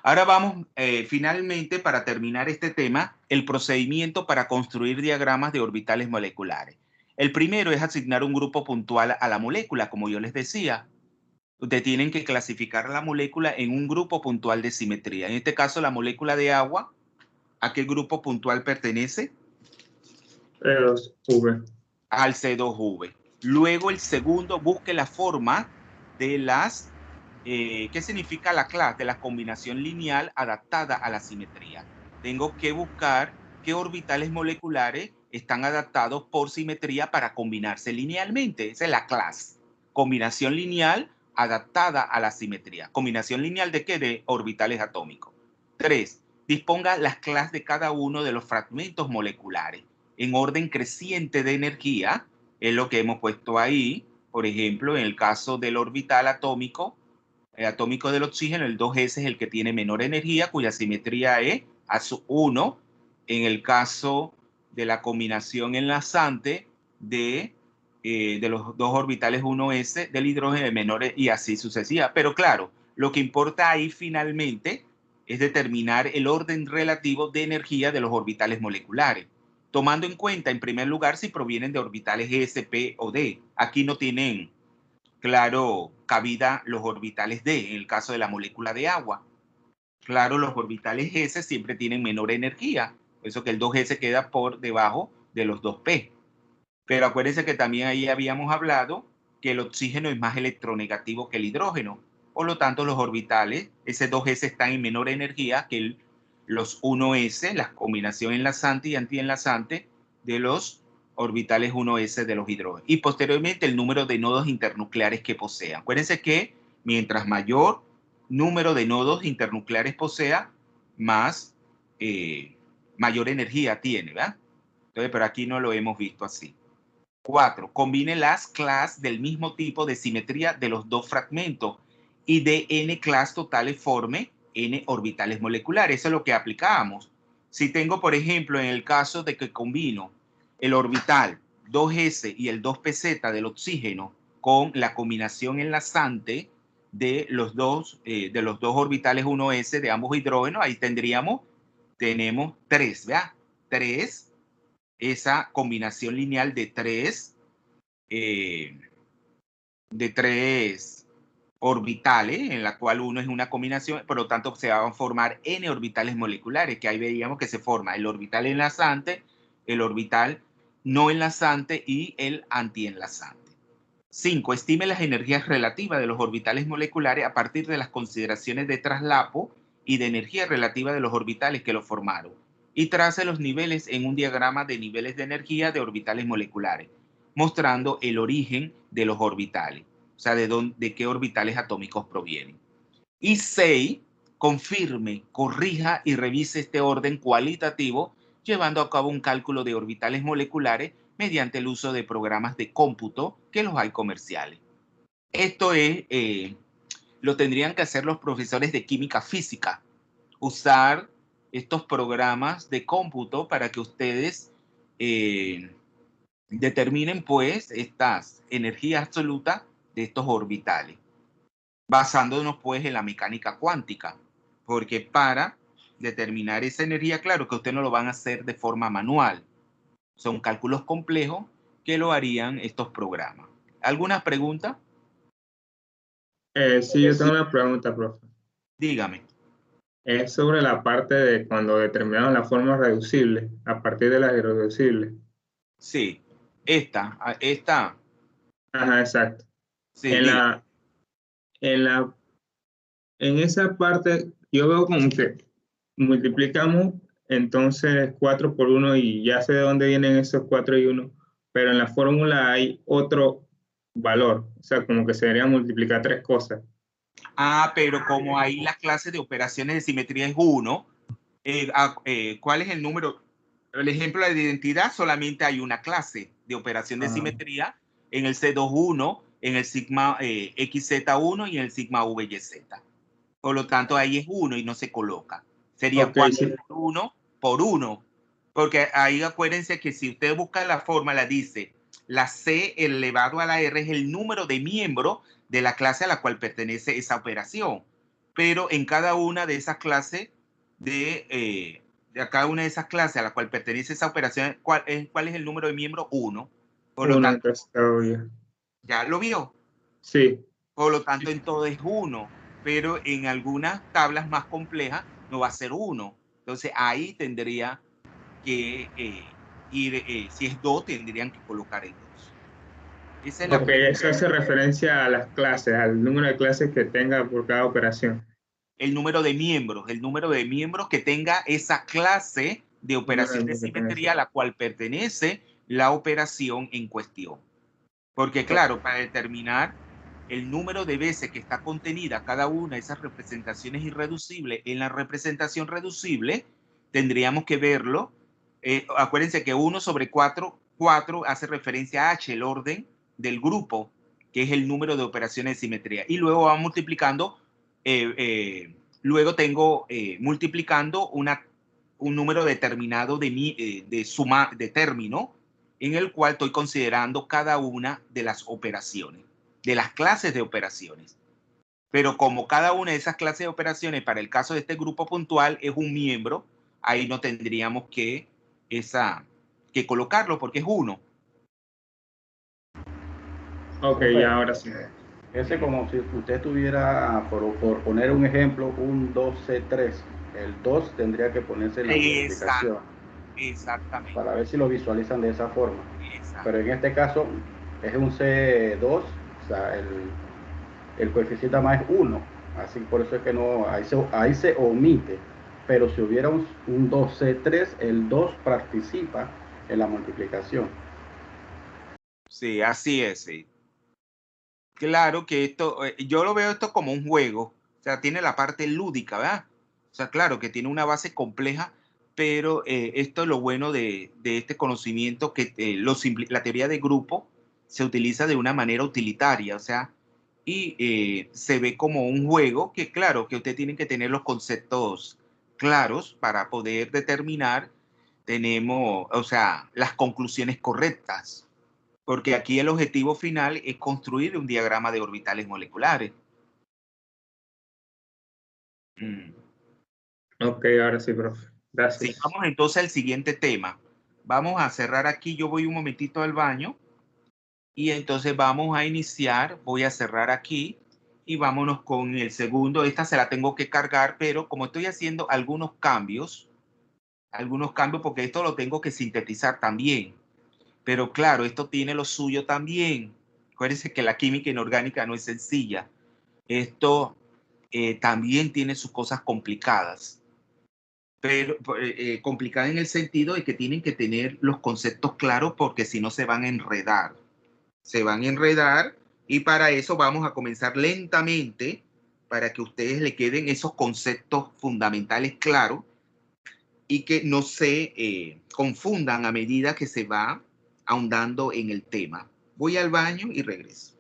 Speaker 1: Ahora vamos, finalmente, para terminar este tema, el procedimiento para construir diagramas de orbitales moleculares. El primero es asignar un grupo puntual a la molécula, como yo les decía. Ustedes tienen que clasificar la molécula en un grupo puntual de simetría. En este caso, la molécula de agua, ¿a qué grupo puntual pertenece?
Speaker 2: V.
Speaker 1: Al C2V. Luego, el segundo, busque la forma de las ¿qué significa la clase? De la combinación lineal adaptada a la simetría. Tengo que buscar qué orbitales moleculares están adaptados por simetría para combinarse linealmente. Esa es la clase. Combinación lineal adaptada a la simetría. ¿Combinación lineal de qué? De orbitales atómicos. 3. Disponga las clases de cada uno de los fragmentos moleculares en orden creciente de energía. Es lo que hemos puesto ahí. Por ejemplo, en el caso del orbital atómico, del oxígeno, el 2s es el que tiene menor energía, cuya simetría es A sub 1. En el caso de la combinación enlazante de los dos orbitales 1s del hidrógeno de menores y así sucesiva. Pero claro, lo que importa ahí finalmente es determinar el orden relativo de energía de los orbitales moleculares, tomando en cuenta, en primer lugar, si provienen de orbitales S, P o D. Aquí no tienen claro cabida los orbitales D, en el caso de la molécula de agua. Claro, los orbitales S siempre tienen menor energía, por eso que el 2S queda por debajo de los 2P. Pero acuérdense que también ahí habíamos hablado que el oxígeno es más electronegativo que el hidrógeno. Por lo tanto, los orbitales, ese 2S están en menor energía que los 1S, la combinación enlazante y antienlazante de los orbitales 1S de los hidrógenos. Y posteriormente el número de nodos internucleares que posean. Acuérdense que mientras mayor número de nodos internucleares posea, más mayor energía tiene, ¿verdad? Entonces, pero aquí no lo hemos visto así. 4. Combine las clases del mismo tipo de simetría de los dos fragmentos y de n clases totales forme n orbitales moleculares. Eso es lo que aplicábamos. Si tengo, por ejemplo, en el caso de que combino el orbital 2s y el 2pz del oxígeno con la combinación enlazante de los dos orbitales 1s de ambos hidrógenos. Ahí tenemos 3, ¿verdad? 3, esa combinación lineal de 3 orbitales, en la cual uno es una combinación, por lo tanto se van a formar n orbitales moleculares, que ahí veíamos que se forma el orbital enlazante, el orbital no enlazante y el antienlazante. 5. Estime las energías relativas de los orbitales moleculares a partir de las consideraciones de traslapo y de energía relativa de los orbitales que lo formaron, y trace los niveles en un diagrama de niveles de energía de orbitales moleculares, mostrando el origen de los orbitales, o sea, de qué orbitales atómicos provienen. Y 6. Confirme, corrija y revise este orden cualitativo llevando a cabo un cálculo de orbitales moleculares mediante el uso de programas de cómputo, que los hay comerciales. Esto lo tendrían que hacer los profesores de química física, usar estos programas de cómputo para que ustedes determinen pues estas energías absolutas de estos orbitales, basándonos pues en la mecánica cuántica, porque para determinar esa energía, claro que ustedes no lo van a hacer de forma manual, son cálculos complejos que lo harían estos programas. ¿Alguna pregunta?
Speaker 2: Sí, yo tengo una pregunta, profe.
Speaker 1: Dígame.
Speaker 2: Es sobre la parte de cuando determinaron la forma reducible, a partir de las irreducibles.
Speaker 1: Sí, esta.
Speaker 2: Ajá, exacto.
Speaker 1: Sí,
Speaker 2: En la, en esa parte, yo veo como que multiplicamos entonces 4 por 1 y ya sé de dónde vienen esos 4 y 1, pero en la fórmula hay otro valor, o sea, como que se debería multiplicar 3 cosas.
Speaker 1: Pero como ahí la clase de operaciones de simetría es 1, ¿cuál es el número? El ejemplo de identidad, solamente hay una clase de operación de simetría en el C21, en el sigma XZ1 y en el sigma VYZ. Por lo tanto, ahí es 1 y no se coloca. Sería
Speaker 2: Okay,
Speaker 1: 4
Speaker 2: sí.
Speaker 1: por 1. Porque ahí acuérdense que si usted busca la fórmula, dice la C elevado a la R es el número de miembros de la clase a la cual pertenece esa operación. Pero en cada una de esas clases de cada una de esas clases a la cual pertenece esa operación, ¿cuál es el número de miembros? 1. Por lo
Speaker 2: 1,
Speaker 1: tanto,
Speaker 2: entonces está obvio.
Speaker 1: ¿ya lo vio?
Speaker 2: Sí.
Speaker 1: Por lo tanto, en todo es 1, pero en algunas tablas más complejas no va a ser 1. Entonces ahí tendría que ir, si es 2, tendrían que colocar el 2. Esa es la
Speaker 2: Ok, eso hace referencia a las clases, al número de clases que tenga por cada operación.
Speaker 1: el número de miembros que tenga esa clase de operación de simetría a la cual pertenece la operación en cuestión. Porque claro, para determinar el número de veces que está contenida cada una de esas representaciones irreducibles en la representación reducible, tendríamos que verlo. Acuérdense que 1 sobre 4 hace referencia a H, el orden del grupo, que es el número de operaciones de simetría. Y luego va multiplicando, luego tengo multiplicando un número determinado de suma de término, en el cual estoy considerando cada una de las operaciones, de las clases de operaciones. Pero como cada una de esas clases de operaciones, para el caso de este grupo puntual, es un miembro, ahí no tendríamos que colocarlo porque es 1.
Speaker 2: Ok, ya ahora sí.
Speaker 4: Ese como si usted tuviera, por poner un ejemplo, un 2C3. El 2 tendría que ponerse en la multiplicación.
Speaker 1: Exactamente.
Speaker 4: Para ver si lo visualizan de esa forma.
Speaker 1: Exacto.
Speaker 4: Pero en este caso es un C2, o sea, el coeficiente más es 1. Así por eso es que no, ahí se omite. Pero si hubiera un 2C3, el 2 participa en la multiplicación.
Speaker 1: Sí, así es. Sí. Claro que esto, yo lo veo esto como un juego, o sea, tiene la parte lúdica, ¿verdad? O sea, claro que tiene una base compleja, pero esto es lo bueno de este conocimiento, que la teoría de grupo se utiliza de una manera utilitaria, o sea, y se ve como un juego que, claro, que usted tiene que tener los conceptos claros para poder determinar, o sea, las conclusiones correctas. Porque aquí el objetivo final es construir un diagrama de orbitales moleculares. Mm.
Speaker 2: Ok, ahora sí, profe. Gracias.
Speaker 1: Sí, vamos entonces al siguiente tema. Vamos a cerrar aquí. Yo voy un momentito al baño y entonces vamos a iniciar. Voy a cerrar aquí y vámonos con el segundo. Esta se la tengo que cargar, pero como estoy haciendo algunos cambios porque esto lo tengo que sintetizar también. Pero claro, esto tiene lo suyo también. Acuérdense que la química inorgánica no es sencilla. Esto también tiene sus cosas complicadas, pero complicadas en el sentido de que tienen que tener los conceptos claros porque si no se van a enredar. Se van a enredar y para eso vamos a comenzar lentamente para que ustedes le queden esos conceptos fundamentales claros y que no se confundan a medida que se va ahondando en el tema. Voy al baño y regreso.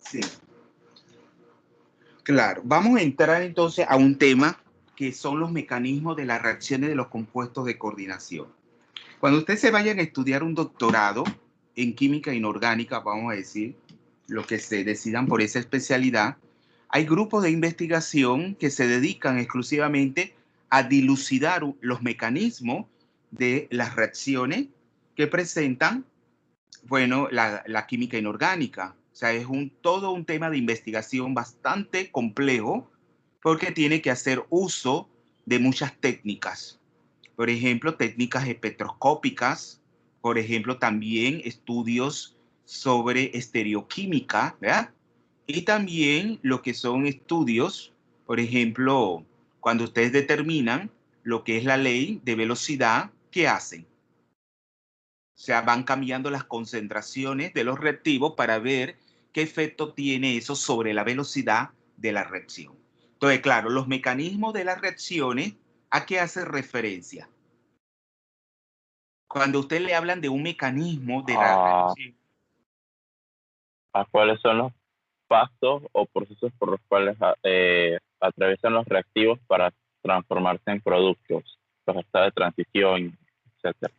Speaker 1: Sí. Claro, vamos a entrar entonces a un tema que son los mecanismos de las reacciones de los compuestos de coordinación. Cuando ustedes se vayan a estudiar un doctorado en química inorgánica, vamos a decir, lo que se decidan por esa especialidad, hay grupos de investigación que se dedican exclusivamente a dilucidar los mecanismos de las reacciones que presentan, bueno, la química inorgánica. O sea, es todo un tema de investigación bastante complejo porque tiene que hacer uso de muchas técnicas. Por ejemplo, técnicas espectroscópicas, por ejemplo, también estudios sobre estereoquímica, ¿verdad? Y también lo que son estudios, por ejemplo, cuando ustedes determinan lo que es la ley de velocidad, ¿qué hacen? O sea, van cambiando las concentraciones de los reactivos para ver qué efecto tiene eso sobre la velocidad de la reacción. Entonces, claro, los mecanismos de las reacciones, ¿a qué hace referencia? Cuando usted le hablan de un mecanismo de la
Speaker 3: ¿A,
Speaker 1: reacción,
Speaker 3: a cuáles son los pasos o procesos por los cuales atraviesan los reactivos para transformarse en productos, los estados de transición, etcétera?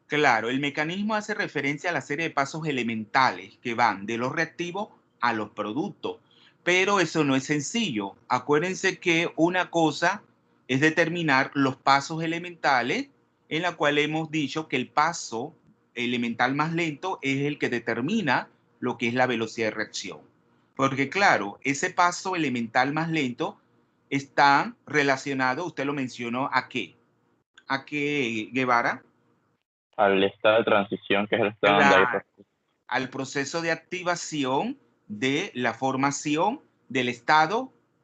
Speaker 1: claro, el mecanismo hace referencia a la serie de pasos elementales que van de los reactivos a los productos. Pero eso no es sencillo. Acuérdense que una cosa es determinar los pasos elementales, en la cual hemos dicho que el paso elemental más lento es el que determina lo que es la velocidad de reacción. Porque claro, ese paso elemental más lento está relacionado, usted lo mencionó, ¿a qué? ¿A qué, Guevara?
Speaker 3: Al estado de transición, que es el estado donde hay...
Speaker 1: Claro, al proceso de activación de la formación del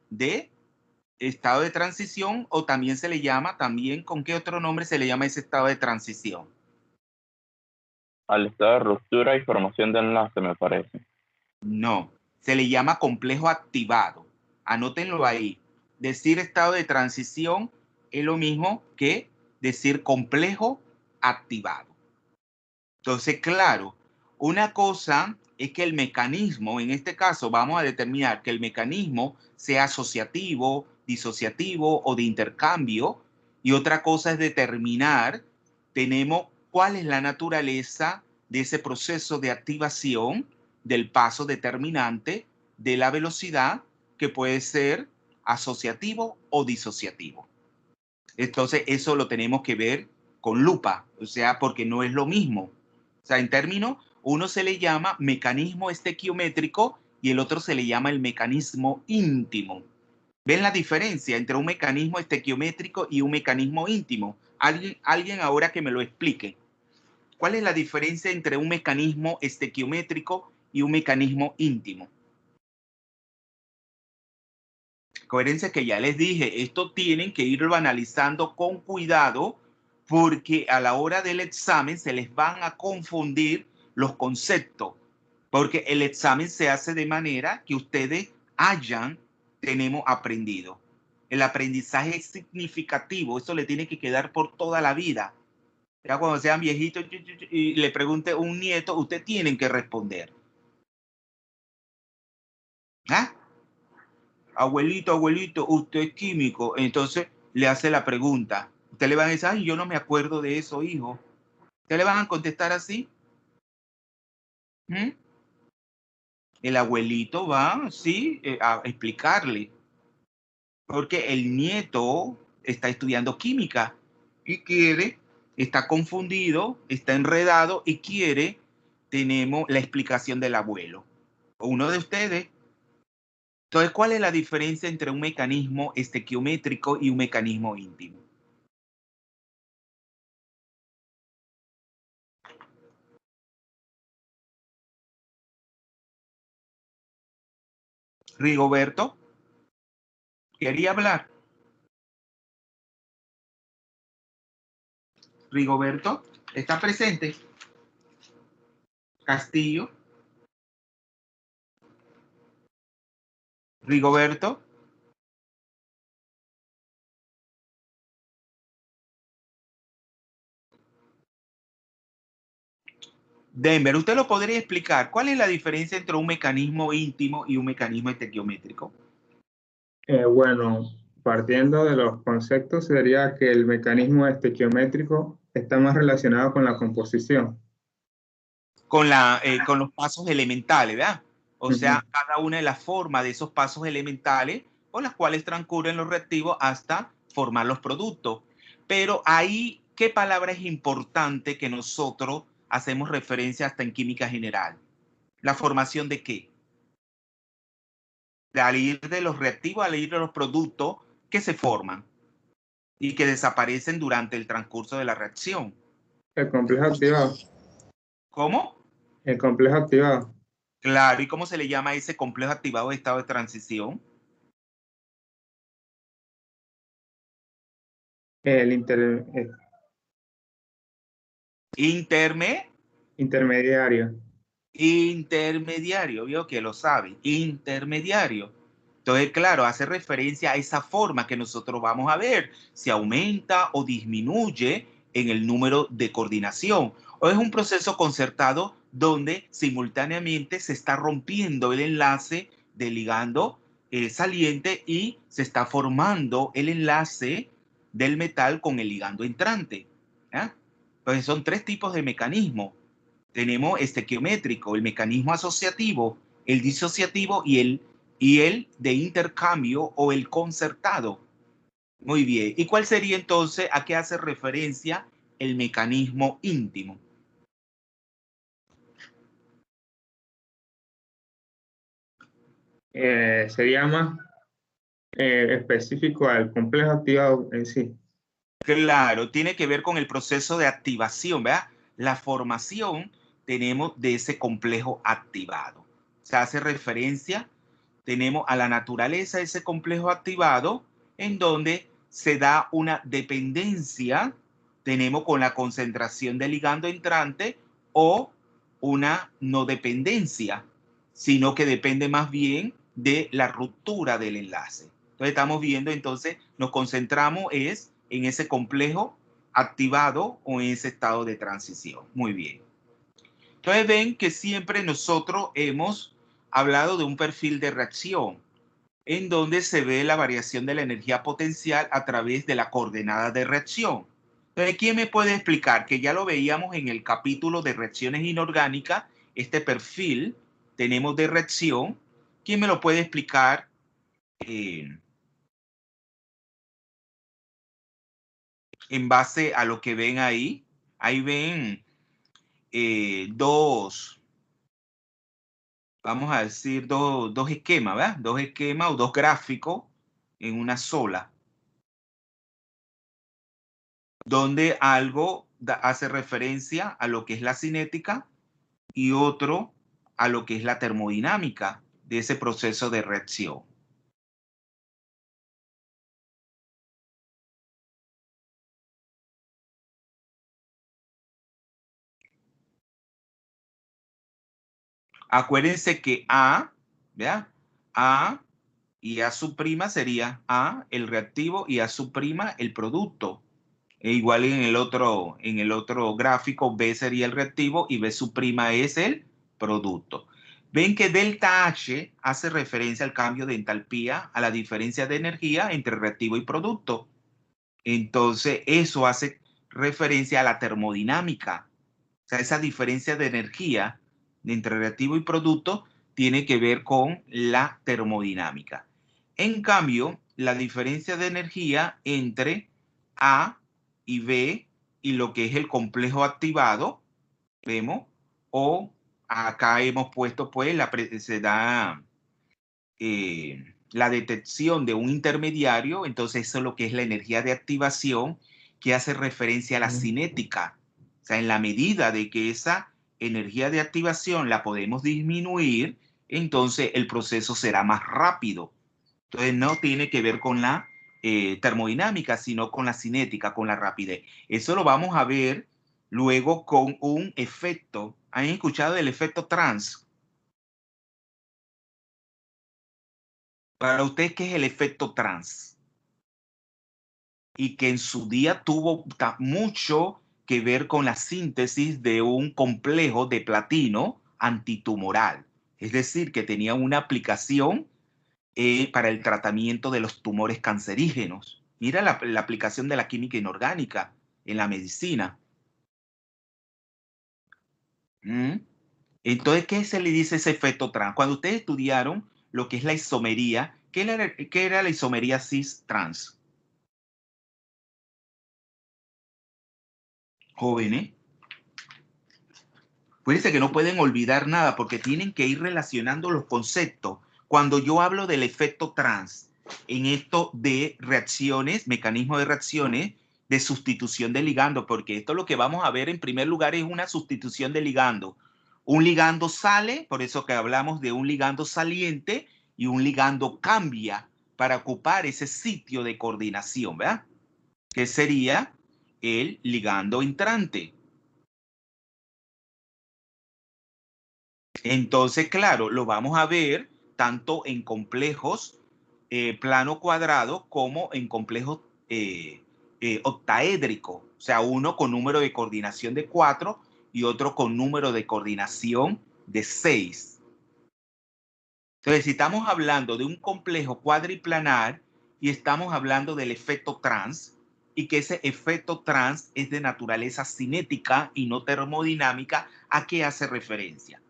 Speaker 1: de estado de transición, o también se le llama, también, ¿con qué otro nombre se le llama ese estado de transición?
Speaker 3: al estado de ruptura y formación de enlace, me parece.
Speaker 1: No, se le llama complejo activado. Anótenlo ahí. Decir estado de transición es lo mismo que decir complejo activado. Entonces, claro, una cosa es que el mecanismo, en este caso vamos a determinar que el mecanismo sea asociativo, disociativo o de intercambio, y otra cosa es determinar, tenemos cuál es la naturaleza de ese proceso de activación del paso determinante de la velocidad, que puede ser asociativo o disociativo. Entonces, eso lo tenemos que ver con lupa, o sea, porque no es lo mismo. O sea, en términos, uno se le llama mecanismo estequiométrico y el otro se le llama el mecanismo íntimo. ¿Ven la diferencia entre un mecanismo estequiométrico y un mecanismo íntimo? Alguien ahora que me lo explique. ¿Cuál es la diferencia entre un mecanismo estequiométrico y un mecanismo íntimo? Coherencia que ya les dije, esto tienen que irlo analizando con cuidado porque a la hora del examen se les van a confundir los conceptos, porque el examen se hace de manera que ustedes tenemos aprendido. El aprendizaje es significativo, eso le tiene que quedar por toda la vida. Ya cuando sean viejitos y le pregunte a un nieto, ustedes tienen que responder. ¿Ah? Abuelito, abuelito, usted es químico. Entonces le hace la pregunta. Usted le van a decir, ay, yo no me acuerdo de eso, hijo. ¿Usted le van a contestar así? ¿Mm? El abuelito va, sí, a explicarle. Porque el nieto está estudiando química y está confundido, está enredado y tenemos la explicación del abuelo. O uno de ustedes. Entonces, ¿cuál es la diferencia entre un mecanismo estequiométrico y un mecanismo íntimo? Rigoberto, quería hablar. Rigoberto, ¿está presente? Castillo. Rigoberto. Denver, ¿usted lo podría explicar? ¿Cuál es la diferencia entre un mecanismo íntimo y un mecanismo estequiométrico?
Speaker 2: Bueno, partiendo de los conceptos, sería que el mecanismo estequiométrico está más relacionado con la composición.
Speaker 1: Con los pasos elementales, ¿verdad? O sea, cada una de las formas de esos pasos elementales con las cuales transcurren los reactivos hasta formar los productos. Pero ahí, ¿qué palabra es importante que nosotros hacemos referencia hasta en química general? ¿La formación de qué? Al ir de los reactivos, al ir de los productos que se forman y que desaparecen durante el transcurso de la reacción.
Speaker 2: El complejo activado.
Speaker 1: ¿Cómo?
Speaker 2: El complejo activado.
Speaker 1: Claro, ¿y cómo se le llama a ese complejo activado de estado de transición?
Speaker 2: El intermediario.
Speaker 1: Intermediario, vio que lo sabe, intermediario. Entonces, claro, hace referencia a esa forma que nosotros vamos a ver, si aumenta o disminuye en el número de coordinación. O es un proceso concertado donde simultáneamente se está rompiendo el enlace del ligando saliente y se está formando el enlace del metal con el ligando entrante. ¿Ya? Entonces, son tres tipos de mecanismos. Tenemos estequiométrico, el mecanismo asociativo, el disociativo y el de intercambio o el concertado. Muy bien. ¿Y cuál sería entonces a qué hace referencia el mecanismo íntimo?
Speaker 2: Sería más específico al complejo activado en sí.
Speaker 1: Claro, tiene que ver con el proceso de activación, ¿verdad? La formación tenemos de ese complejo activado. Se hace referencia, tenemos a la naturaleza de ese complejo activado, en donde se da una dependencia, tenemos con la concentración del ligando entrante o una no dependencia, sino que depende más bien de la ruptura del enlace. Entonces estamos viendo, entonces nos concentramos es en ese complejo activado o en ese estado de transición. Muy bien. Entonces ven que siempre nosotros hemos hablado de un perfil de reacción en donde se ve la variación de la energía potencial a través de la coordenada de reacción. Entonces, ¿quién me puede explicar? Que ya lo veíamos en el capítulo de reacciones inorgánicas, este perfil tenemos de reacción. ¿Quién me lo puede explicar? En base a lo que ven ahí. Ahí ven vamos a decir, dos esquemas, ¿verdad? Dos esquemas o dos gráficos en una sola, donde algo hace referencia a lo que es la cinética y otro a lo que es la termodinámica de ese proceso de reacción. Acuérdense que A, ¿verdad? A y A sub prima sería A el reactivo y A sub prima el producto. E igual en el otro gráfico, B sería el reactivo y B sub prima es el producto. Ven que delta H hace referencia al cambio de entalpía, a la diferencia de energía entre reactivo y producto. Entonces, eso hace referencia a la termodinámica. O sea, esa diferencia de energía entre reactivo y producto tiene que ver con la termodinámica. En cambio, la diferencia de energía entre A y B y lo que es el complejo activado, vemos, o acá hemos puesto pues se da la detección de un intermediario, entonces eso es lo que es la energía de activación que hace referencia a la cinética. O sea, en la medida de que esa energía de activación la podemos disminuir, entonces el proceso será más rápido. Entonces no tiene que ver con la termodinámica, sino con la cinética, con la rapidez. Eso lo vamos a ver luego con un efecto. ¿Han escuchado del efecto trans? Para usted, ¿qué es el efecto trans? Y que en su día tuvo mucho que ver con la síntesis de un complejo de platino antitumoral. Es decir, que tenía una aplicación para el tratamiento de los tumores cancerígenos. Mira la aplicación de la química inorgánica en la medicina. ¿Mm? Entonces, ¿qué se le dice ese efecto trans? Cuando ustedes estudiaron lo que es la isomería, ¿qué era la isomería cis-trans? Jóvenes, fíjense que no pueden olvidar nada porque tienen que ir relacionando los conceptos. Cuando yo hablo del efecto trans, en esto de reacciones, mecanismos de reacciones, de sustitución de ligando, porque esto lo que vamos a ver en primer lugar es una sustitución de ligando. Un ligando sale, por eso que hablamos de un ligando saliente, y un ligando cambia para ocupar ese sitio de coordinación, ¿verdad? Que sería el ligando entrante. Entonces, claro, lo vamos a ver tanto en complejos plano cuadrado como en complejos octaédricos. O sea, uno con número de coordinación de 4 y otro con número de coordinación de 6. Entonces, si estamos hablando de un complejo cuadriplanar y estamos hablando del efecto trans, y que ese efecto trans es de naturaleza cinética y no termodinámica, ¿a qué hace referencia?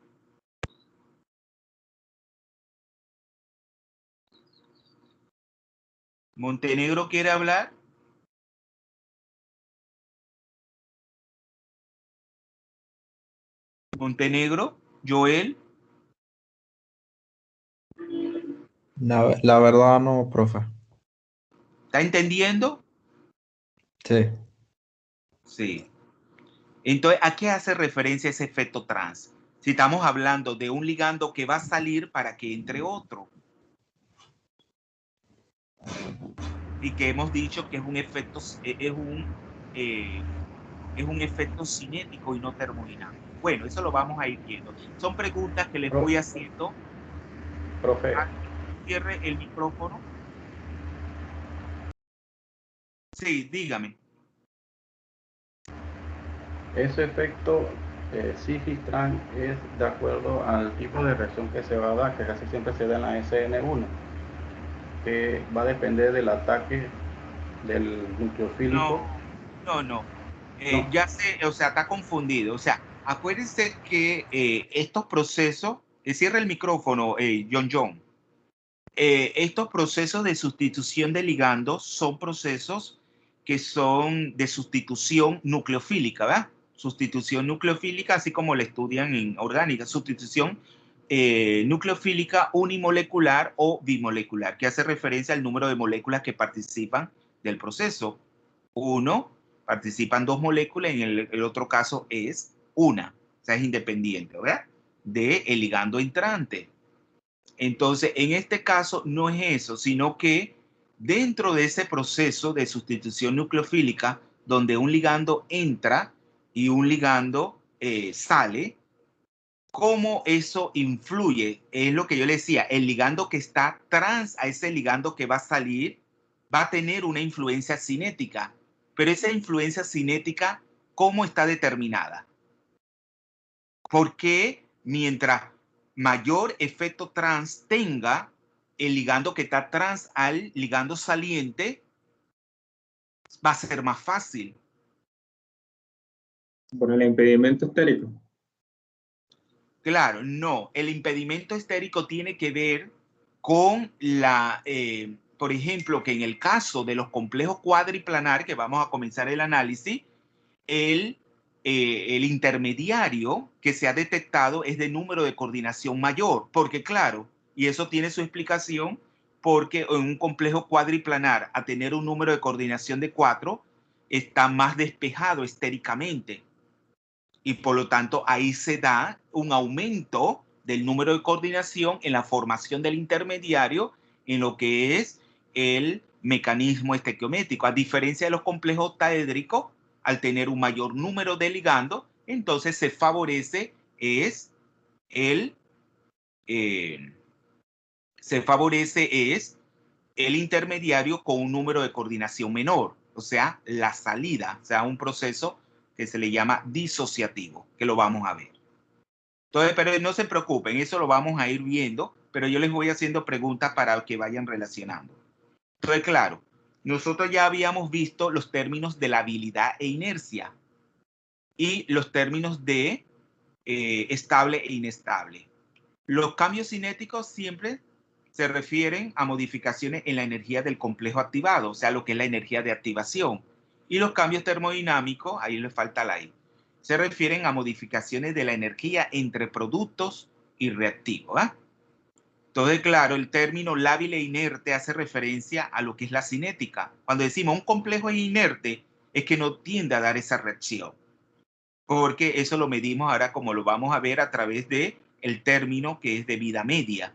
Speaker 1: ¿Montenegro quiere hablar? Montenegro, Joel.
Speaker 5: La verdad no, profe.
Speaker 1: ¿Está entendiendo?
Speaker 5: Sí.
Speaker 1: Sí. Entonces, ¿a qué hace referencia ese efecto trans? Si estamos hablando de un ligando que va a salir para que entre otro. Y que hemos dicho que es un efecto, es un efecto cinético y no termodinámico. Bueno, eso lo vamos a ir viendo. Son preguntas que les voy haciendo.
Speaker 4: Profe.
Speaker 1: Cierre el micrófono. Sí, dígame.
Speaker 4: Ese efecto Sigistran es de acuerdo al tipo de reacción que se va a dar, que casi siempre se da en la SN1, que va a depender del ataque del nucleofílico.
Speaker 1: No. Ya sé, o sea, está confundido. O sea, acuérdense que estos procesos, cierra el micrófono, John. Estos procesos de sustitución de ligandos son procesos que son de sustitución nucleofílica, ¿verdad? Sustitución nucleofílica, así como la estudian en orgánica. Sustitución nucleofílica unimolecular o bimolecular, que hace referencia al número de moléculas que participan del proceso. Uno, participan 2 moléculas, en el otro caso es una, o sea, es independiente, ¿verdad? Del ligando entrante. Entonces, en este caso no es eso, sino que dentro de ese proceso de sustitución nucleofílica, donde un ligando entra y un ligando sale, ¿cómo eso influye? Es lo que yo le decía, el ligando que está trans a ese ligando que va a salir va a tener una influencia cinética, pero esa influencia cinética, ¿cómo está determinada? Porque mientras mayor efecto trans tenga el ligando que está trans al ligando saliente, va a ser más fácil.
Speaker 2: Por el impedimento estérico.
Speaker 1: Claro, no. El impedimento estérico tiene que ver con la, por ejemplo, que en el caso de los complejos cuadriplanar, que vamos a comenzar el análisis, el intermediario que se ha detectado es de número de coordinación mayor, porque claro, y eso tiene su explicación, porque en un complejo cuadriplanar, a tener un número de coordinación de 4, está más despejado estéricamente. Y por lo tanto, ahí se da un aumento del número de coordinación en la formación del intermediario en lo que es el mecanismo estequiométrico. A diferencia de los complejos octaédricos, al tener un mayor número de ligandos, entonces se favorece el intermediario con un número de coordinación menor, o sea, la salida, o sea, un proceso que se le llama disociativo, que lo vamos a ver. Entonces, pero no se preocupen, eso lo vamos a ir viendo, pero yo les voy haciendo preguntas para que vayan relacionando. Entonces, claro, nosotros ya habíamos visto los términos de labilidad e inercia y los términos de estable e inestable. Los cambios cinéticos siempre se refieren a modificaciones en la energía del complejo activado, o sea, lo que es la energía de activación. Y los cambios termodinámicos, ahí le falta la I, se refieren a modificaciones de la energía entre productos y reactivos. ¿Ah? Entonces, claro, el término lábil e inerte hace referencia a lo que es la cinética. Cuando decimos un complejo es inerte, es que no tiende a dar esa reacción. Porque eso lo medimos ahora, como lo vamos a ver, a través de el término que es de vida media.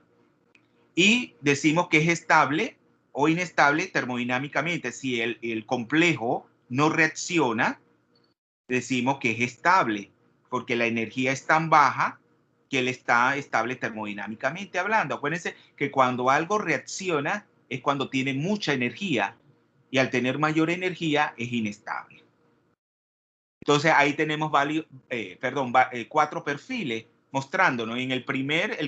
Speaker 1: Y decimos que es estable o inestable termodinámicamente. Si el complejo no reacciona, decimos que es estable, porque la energía es tan baja que él está estable termodinámicamente hablando. Acuérdense que cuando algo reacciona es cuando tiene mucha energía, y al tener mayor energía es inestable. Entonces ahí tenemos 4 perfiles mostrándonos. En el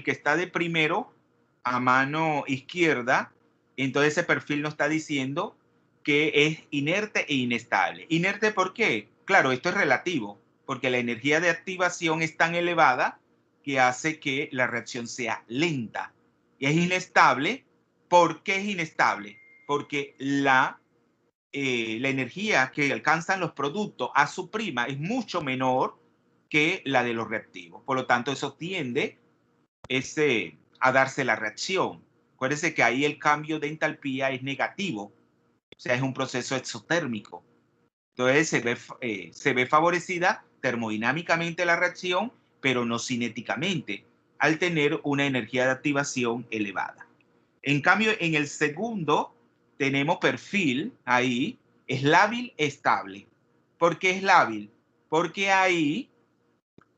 Speaker 1: que está de primero a mano izquierda, entonces ese perfil nos está diciendo que es inerte e inestable. ¿Inerte por qué? Claro, esto es relativo, porque la energía de activación es tan elevada que hace que la reacción sea lenta. Y es inestable. ¿Por qué es inestable? Porque la energía que alcanzan los productos a su prima es mucho menor que la de los reactivos. Por lo tanto, eso tiende a darse la reacción. Acuérdense que ahí el cambio de entalpía es negativo, o sea, es un proceso exotérmico. Entonces se ve favorecida termodinámicamente la reacción, pero no cinéticamente, al tener una energía de activación elevada. En cambio, en el segundo tenemos perfil ahí, es lábil estable. ¿Por qué es lábil? Porque ahí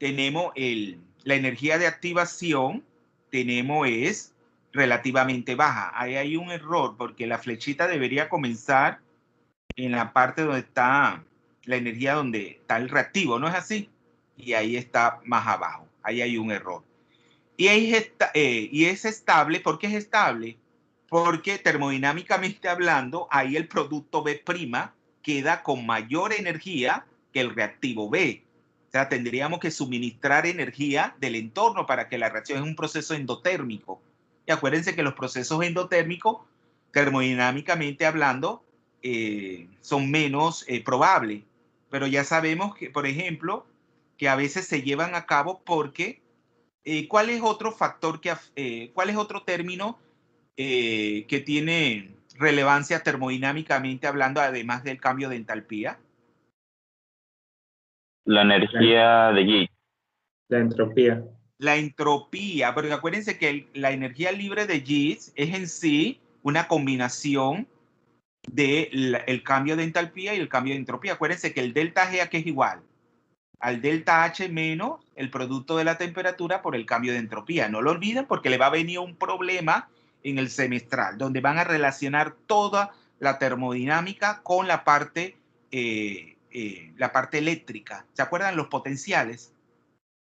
Speaker 1: tenemos la energía de activación, es relativamente baja. Ahí hay un error porque la flechita debería comenzar en la parte donde está la energía, donde está el reactivo, ¿no es así? Y ahí está más abajo. Ahí hay un error. Y es estable. ¿Por qué es estable? Porque termodinámicamente hablando, ahí el producto B' queda con mayor energía que el reactivo B. O sea, tendríamos que suministrar energía del entorno para que la reacción es un proceso endotérmico. Y acuérdense que los procesos endotérmicos, termodinámicamente hablando, son menos probables. Pero ya sabemos que, por ejemplo, que a veces se llevan a cabo porque ¿cuál es otro factor cuál es otro término que tiene relevancia termodinámicamente hablando, además del cambio de entalpía?
Speaker 3: La energía de Gibbs.
Speaker 2: La entropía.
Speaker 1: La entropía, porque acuérdense que la energía libre de Gibbs es en sí una combinación del cambio de entalpía y el cambio de entropía. Acuérdense que el delta G, ¿a qué es igual? Al delta H menos el producto de la temperatura por el cambio de entropía. No lo olviden porque le va a venir un problema en el semestral, donde van a relacionar toda la termodinámica con la parte eléctrica. ¿Se acuerdan? Los potenciales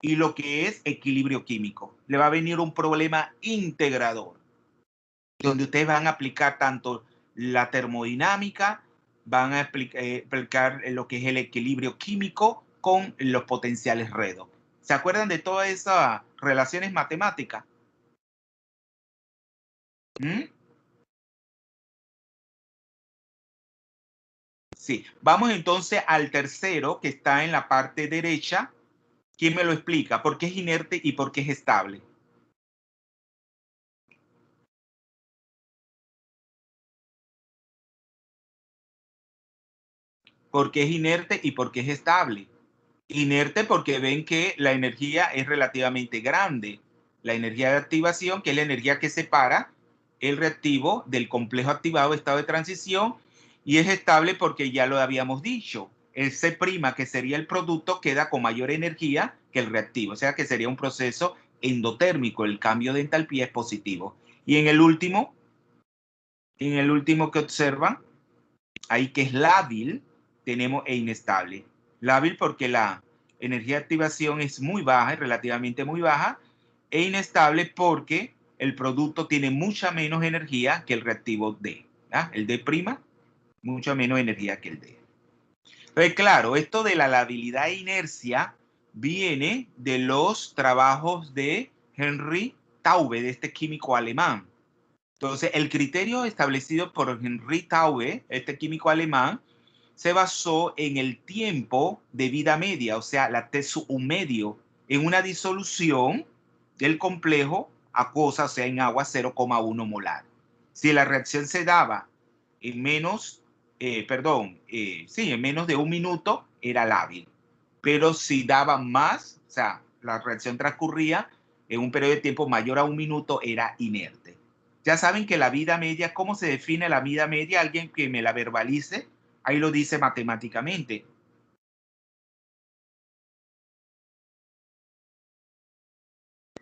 Speaker 1: y lo que es equilibrio químico. Le va a venir un problema integrador, donde ustedes van a aplicar tanto la termodinámica, van a aplicar lo que es el equilibrio químico con los potenciales redox. ¿Se acuerdan de todas esas relaciones matemáticas? ¿Mm? Sí. Vamos entonces al tercero, que está en la parte derecha. ¿Quién me lo explica? ¿Por qué es inerte y por qué es estable? ¿Por qué es inerte y por qué es estable? Inerte porque ven que la energía es relativamente grande. La energía de activación, que es la energía que separa el reactivo del complejo activado estado de transición, y es estable porque ya lo habíamos dicho. El C', que sería el producto, queda con mayor energía que el reactivo. O sea que sería un proceso endotérmico. El cambio de entalpía es positivo. Y en el último que observan, ahí que es lábil, tenemos e inestable. Lábil porque la energía de activación es muy baja, es relativamente muy baja, e inestable porque el producto tiene mucha menos energía que el reactivo D. ¿Ah? El D', mucha menos energía que el D. Entonces, claro, esto de la labilidad e inercia viene de los trabajos de Henry Taube, de este químico alemán. Entonces, el criterio establecido por Henry Taube, este químico alemán, se basó en el tiempo de vida media, o sea, la T1 medio, en una disolución del complejo acuosa, o sea, en agua 0,1 molar. Si la reacción se daba en menos, en menos de un minuto, era lábil. Pero si daba más, o sea, la reacción transcurría en un periodo de tiempo mayor a un minuto, era inerte. Ya saben que la vida media, ¿cómo se define la vida media? Alguien que me la verbalice, ahí lo dice matemáticamente.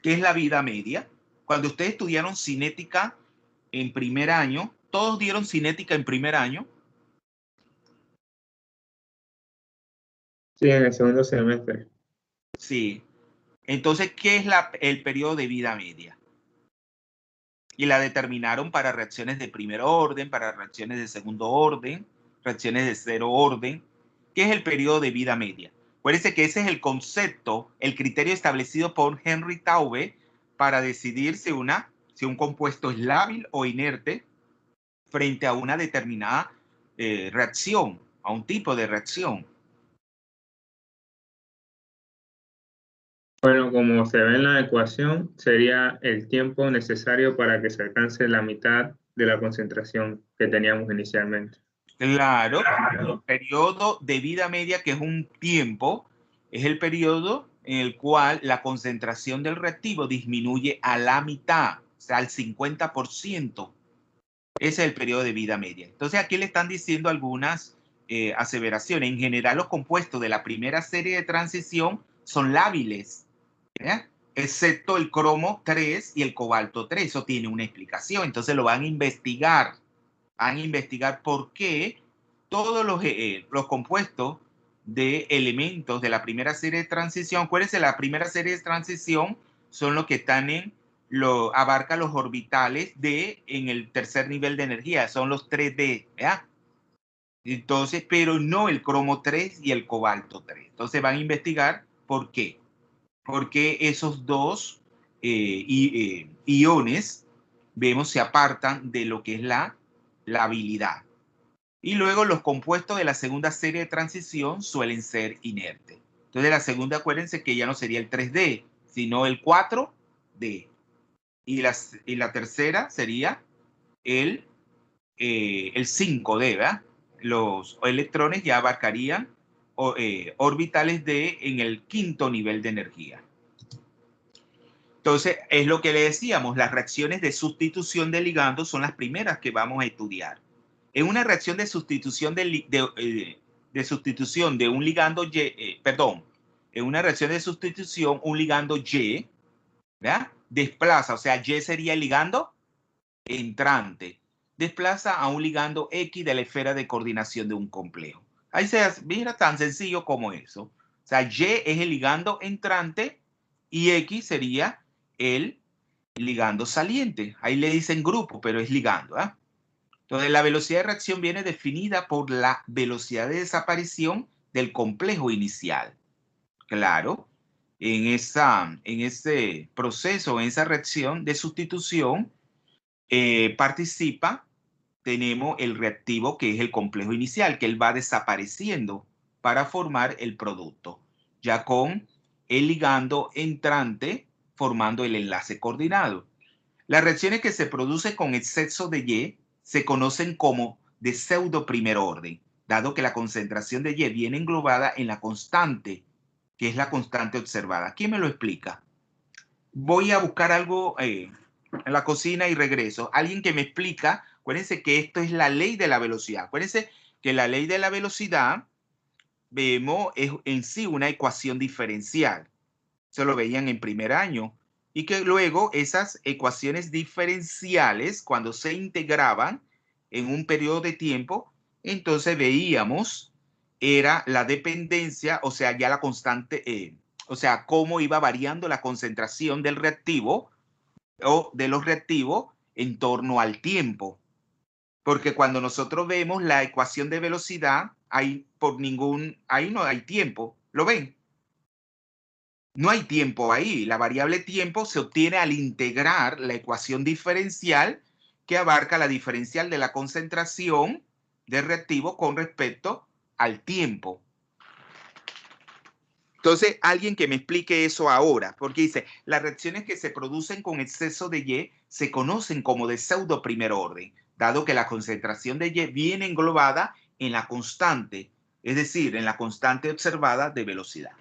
Speaker 1: ¿Qué es la vida media? Cuando ustedes estudiaron cinética en primer año, ¿todos dieron cinética en primer año?
Speaker 2: Sí, en el segundo semestre.
Speaker 1: Sí. Entonces, ¿qué es el periodo de vida media? Y la determinaron para reacciones de primer orden, para reacciones de segundo orden, reacciones de cero orden. ¿Qué es el periodo de vida media? Acuérdense que ese es el concepto, el criterio establecido por Henry Taube para decidir si un compuesto es lábil o inerte frente a una determinada reacción, a un tipo de reacción.
Speaker 2: Bueno, como se ve en la ecuación, sería el tiempo necesario para que se alcance la mitad de la concentración que teníamos inicialmente.
Speaker 1: Claro, el periodo de vida media, que es un tiempo, es el periodo en el cual la concentración del reactivo disminuye a la mitad, o sea, al 50%. Ese es el periodo de vida media. Entonces aquí le están diciendo algunas aseveraciones. En general, los compuestos de la primera serie de transición son lábiles, ¿ya? Excepto el cromo 3 y el cobalto 3. Eso tiene una explicación. Entonces lo van a investigar. Van a investigar por qué todos los compuestos de elementos de la primera serie de transición, acuérdense, la primera serie de transición son los que están abarca los orbitales en el tercer nivel de energía, son los 3D, ¿verdad? Entonces, pero no el cromo 3 y el cobalto 3. Entonces van a investigar por qué. Porque esos dos iones, vemos, se apartan de lo que es la habilidad. Y luego los compuestos de la segunda serie de transición suelen ser inertes. Entonces la segunda, acuérdense que ya no sería el 3D, sino el 4D. Y la tercera sería el 5D, ¿verdad? Los electrones ya abarcarían orbitales en el quinto nivel de energía. Entonces, es lo que le decíamos, las reacciones de sustitución de ligando son las primeras que vamos a estudiar. En una reacción de sustitución de sustitución de un ligando Y, en una reacción de sustitución, un ligando Y, ¿verdad? Desplaza, o sea, Y sería el ligando entrante, desplaza a un ligando X de la esfera de coordinación de un complejo. Ahí se hace, mira, tan sencillo como eso. O sea, Y es el ligando entrante y X sería el ligando saliente. Ahí le dicen grupo, pero es ligando, ¿eh? Entonces, la velocidad de reacción viene definida por la velocidad de desaparición del complejo inicial. Claro, en ese proceso, en esa reacción de sustitución, tenemos el reactivo que es el complejo inicial, que él va desapareciendo para formar el producto, ya con el ligando entrante formando el enlace coordinado. Las reacciones que se producen con exceso de Y se conocen como de pseudo primer orden, dado que la concentración de Y viene englobada en la constante, que es la constante observada. ¿Quién me lo explica? Voy a buscar algo en la cocina y regreso. Alguien que me explica, acuérdense que esto es la ley de la velocidad. Acuérdense que la ley de la velocidad, vemos, es en sí una ecuación diferencial. Se lo veían en primer año. Y que luego esas ecuaciones diferenciales, cuando se integraban en un periodo de tiempo, entonces veíamos, era la dependencia, o sea, ya la constante, o sea, cómo iba variando la concentración del reactivo o de los reactivos en torno al tiempo. Porque cuando nosotros vemos la ecuación de velocidad, ahí no hay tiempo. ¿Lo ven? No hay tiempo ahí. La variable tiempo se obtiene al integrar la ecuación diferencial que abarca la diferencial de la concentración del reactivo con respecto al tiempo. Entonces, alguien que me explique eso ahora, porque dice, las reacciones que se producen con exceso de Y se conocen como de pseudo primer orden, dado que la concentración de Y viene englobada en la constante, es decir, en la constante observada de velocidad.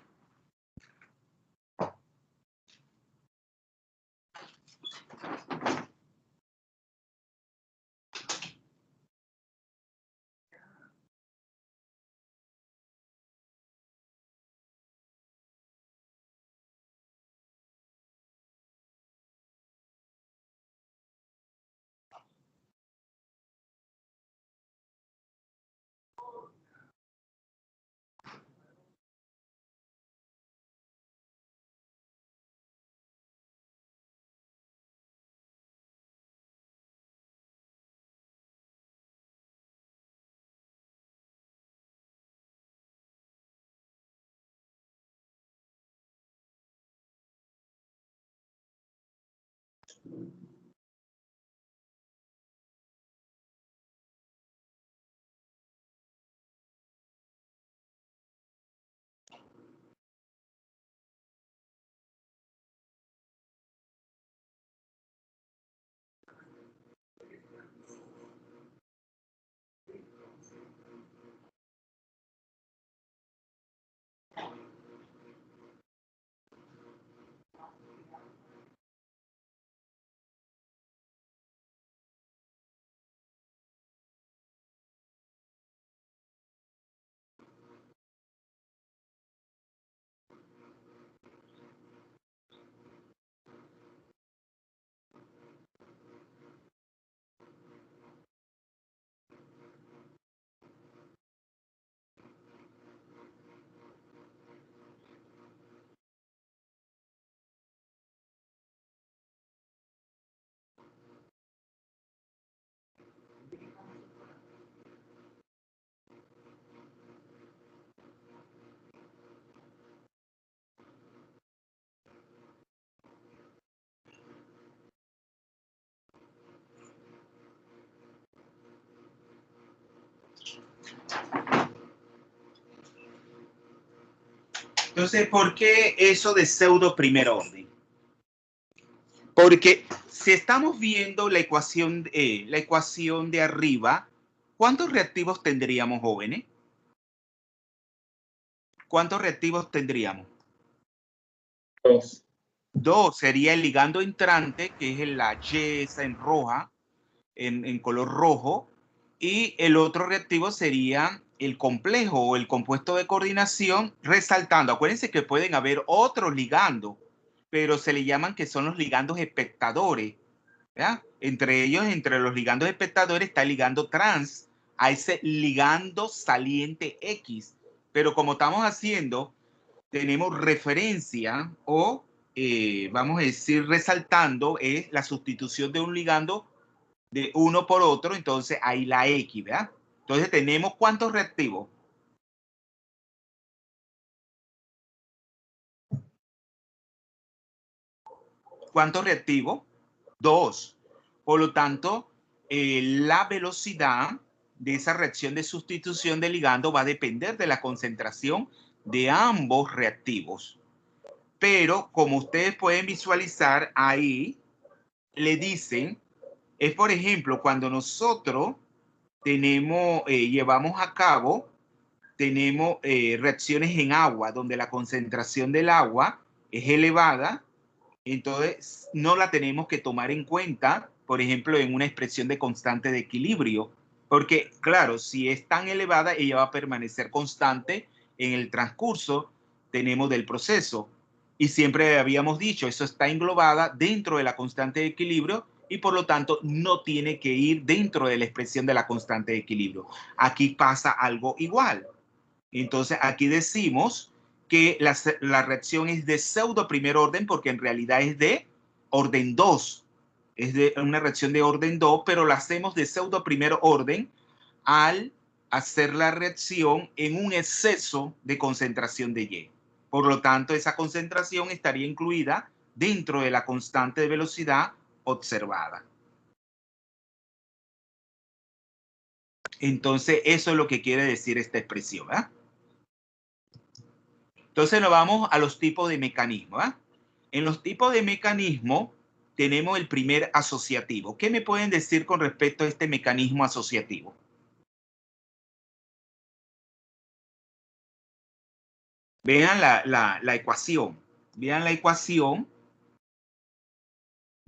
Speaker 1: Entonces, ¿por qué eso de pseudo primer orden? Porque si estamos viendo la ecuación de arriba, ¿cuántos reactivos tendríamos, jóvenes? ¿Cuántos reactivos tendríamos?
Speaker 2: 2.
Speaker 1: 2 sería el ligando entrante, que es la Y esa en roja, en color rojo, y el otro reactivo sería el complejo o el compuesto de coordinación, resaltando. Acuérdense que pueden haber otros ligandos, pero se le llaman que son los ligandos espectadores, ¿verdad? Entre ellos, entre los ligandos espectadores está el ligando trans a ese ligando saliente X. Pero como estamos haciendo, tenemos referencia o vamos a decir resaltando es la sustitución de un ligando de uno por otro, entonces ahí la X, ¿verdad? Entonces tenemos ¿cuántos reactivos? ¿Cuántos reactivos? 2. Por lo tanto, la velocidad de esa reacción de sustitución de ligando va a depender de la concentración de ambos reactivos. Pero como ustedes pueden visualizar ahí, le dicen, es por ejemplo, cuando nosotros llevamos a cabo, tenemos reacciones en agua, donde la concentración del agua es elevada, entonces no la tenemos que tomar en cuenta, por ejemplo, en una expresión de constante de equilibrio, porque claro, si es tan elevada, ella va a permanecer constante en el transcurso, tenemos del proceso. Y siempre habíamos dicho, eso está englobada dentro de la constante de equilibrio y por lo tanto no tiene que ir dentro de la expresión de la constante de equilibrio. Aquí pasa algo igual. Entonces aquí decimos que la reacción es de pseudo primer orden porque en realidad es de orden 2. Es de una reacción de orden 2, pero la hacemos de pseudo primer orden al hacer la reacción en un exceso de concentración de Y. Por lo tanto, esa concentración estaría incluida dentro de la constante de velocidad observada. Entonces, eso es lo que quiere decir esta expresión, ¿verdad? Entonces nos vamos a los tipos de mecanismos. ¿Eh? En los tipos de mecanismo tenemos el primer asociativo. ¿Qué me pueden decir con respecto a este mecanismo asociativo? Vean la ecuación. Vean la ecuación.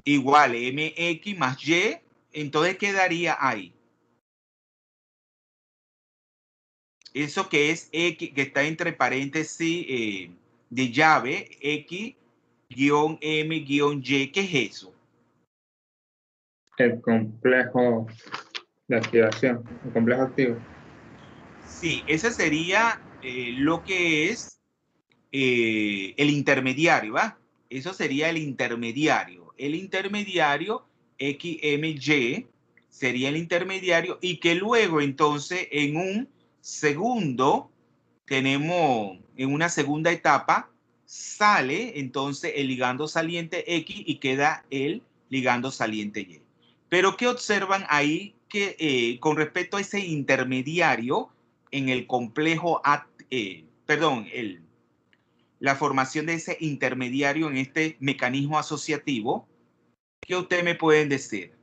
Speaker 1: Igual mx más y. Entonces quedaría ahí. Eso que es x, que está entre paréntesis de llave, x-m-y. ¿Qué es eso?
Speaker 2: El complejo de activación, el complejo activo.
Speaker 1: Sí, ese sería lo que es el intermediario, ¿va? Eso sería el intermediario. El intermediario XMY sería el intermediario y que luego entonces en un segundo tenemos, en una segunda etapa, sale entonces el ligando saliente X y queda el ligando saliente Y. Pero ¿qué observan ahí que con respecto a ese intermediario en el complejo, la formación de ese intermediario en este mecanismo asociativo? ¿Qué ustedes me pueden decir?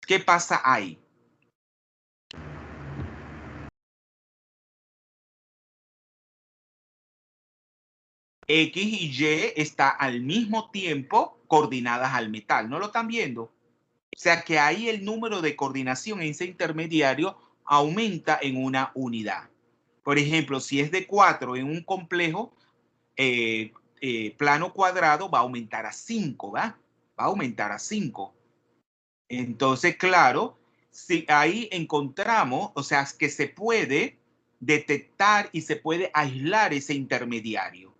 Speaker 1: ¿Qué pasa ahí? X y Y está al mismo tiempo coordinadas al metal. ¿No lo están viendo? O sea que ahí el número de coordinación en ese intermediario aumenta en una unidad. Por ejemplo, si es de 4 en un complejo plano cuadrado, va a aumentar a 5, ¿va? Va a aumentar a 5. Entonces, claro, si ahí encontramos, o sea, que se puede detectar y se puede aislar ese intermediario.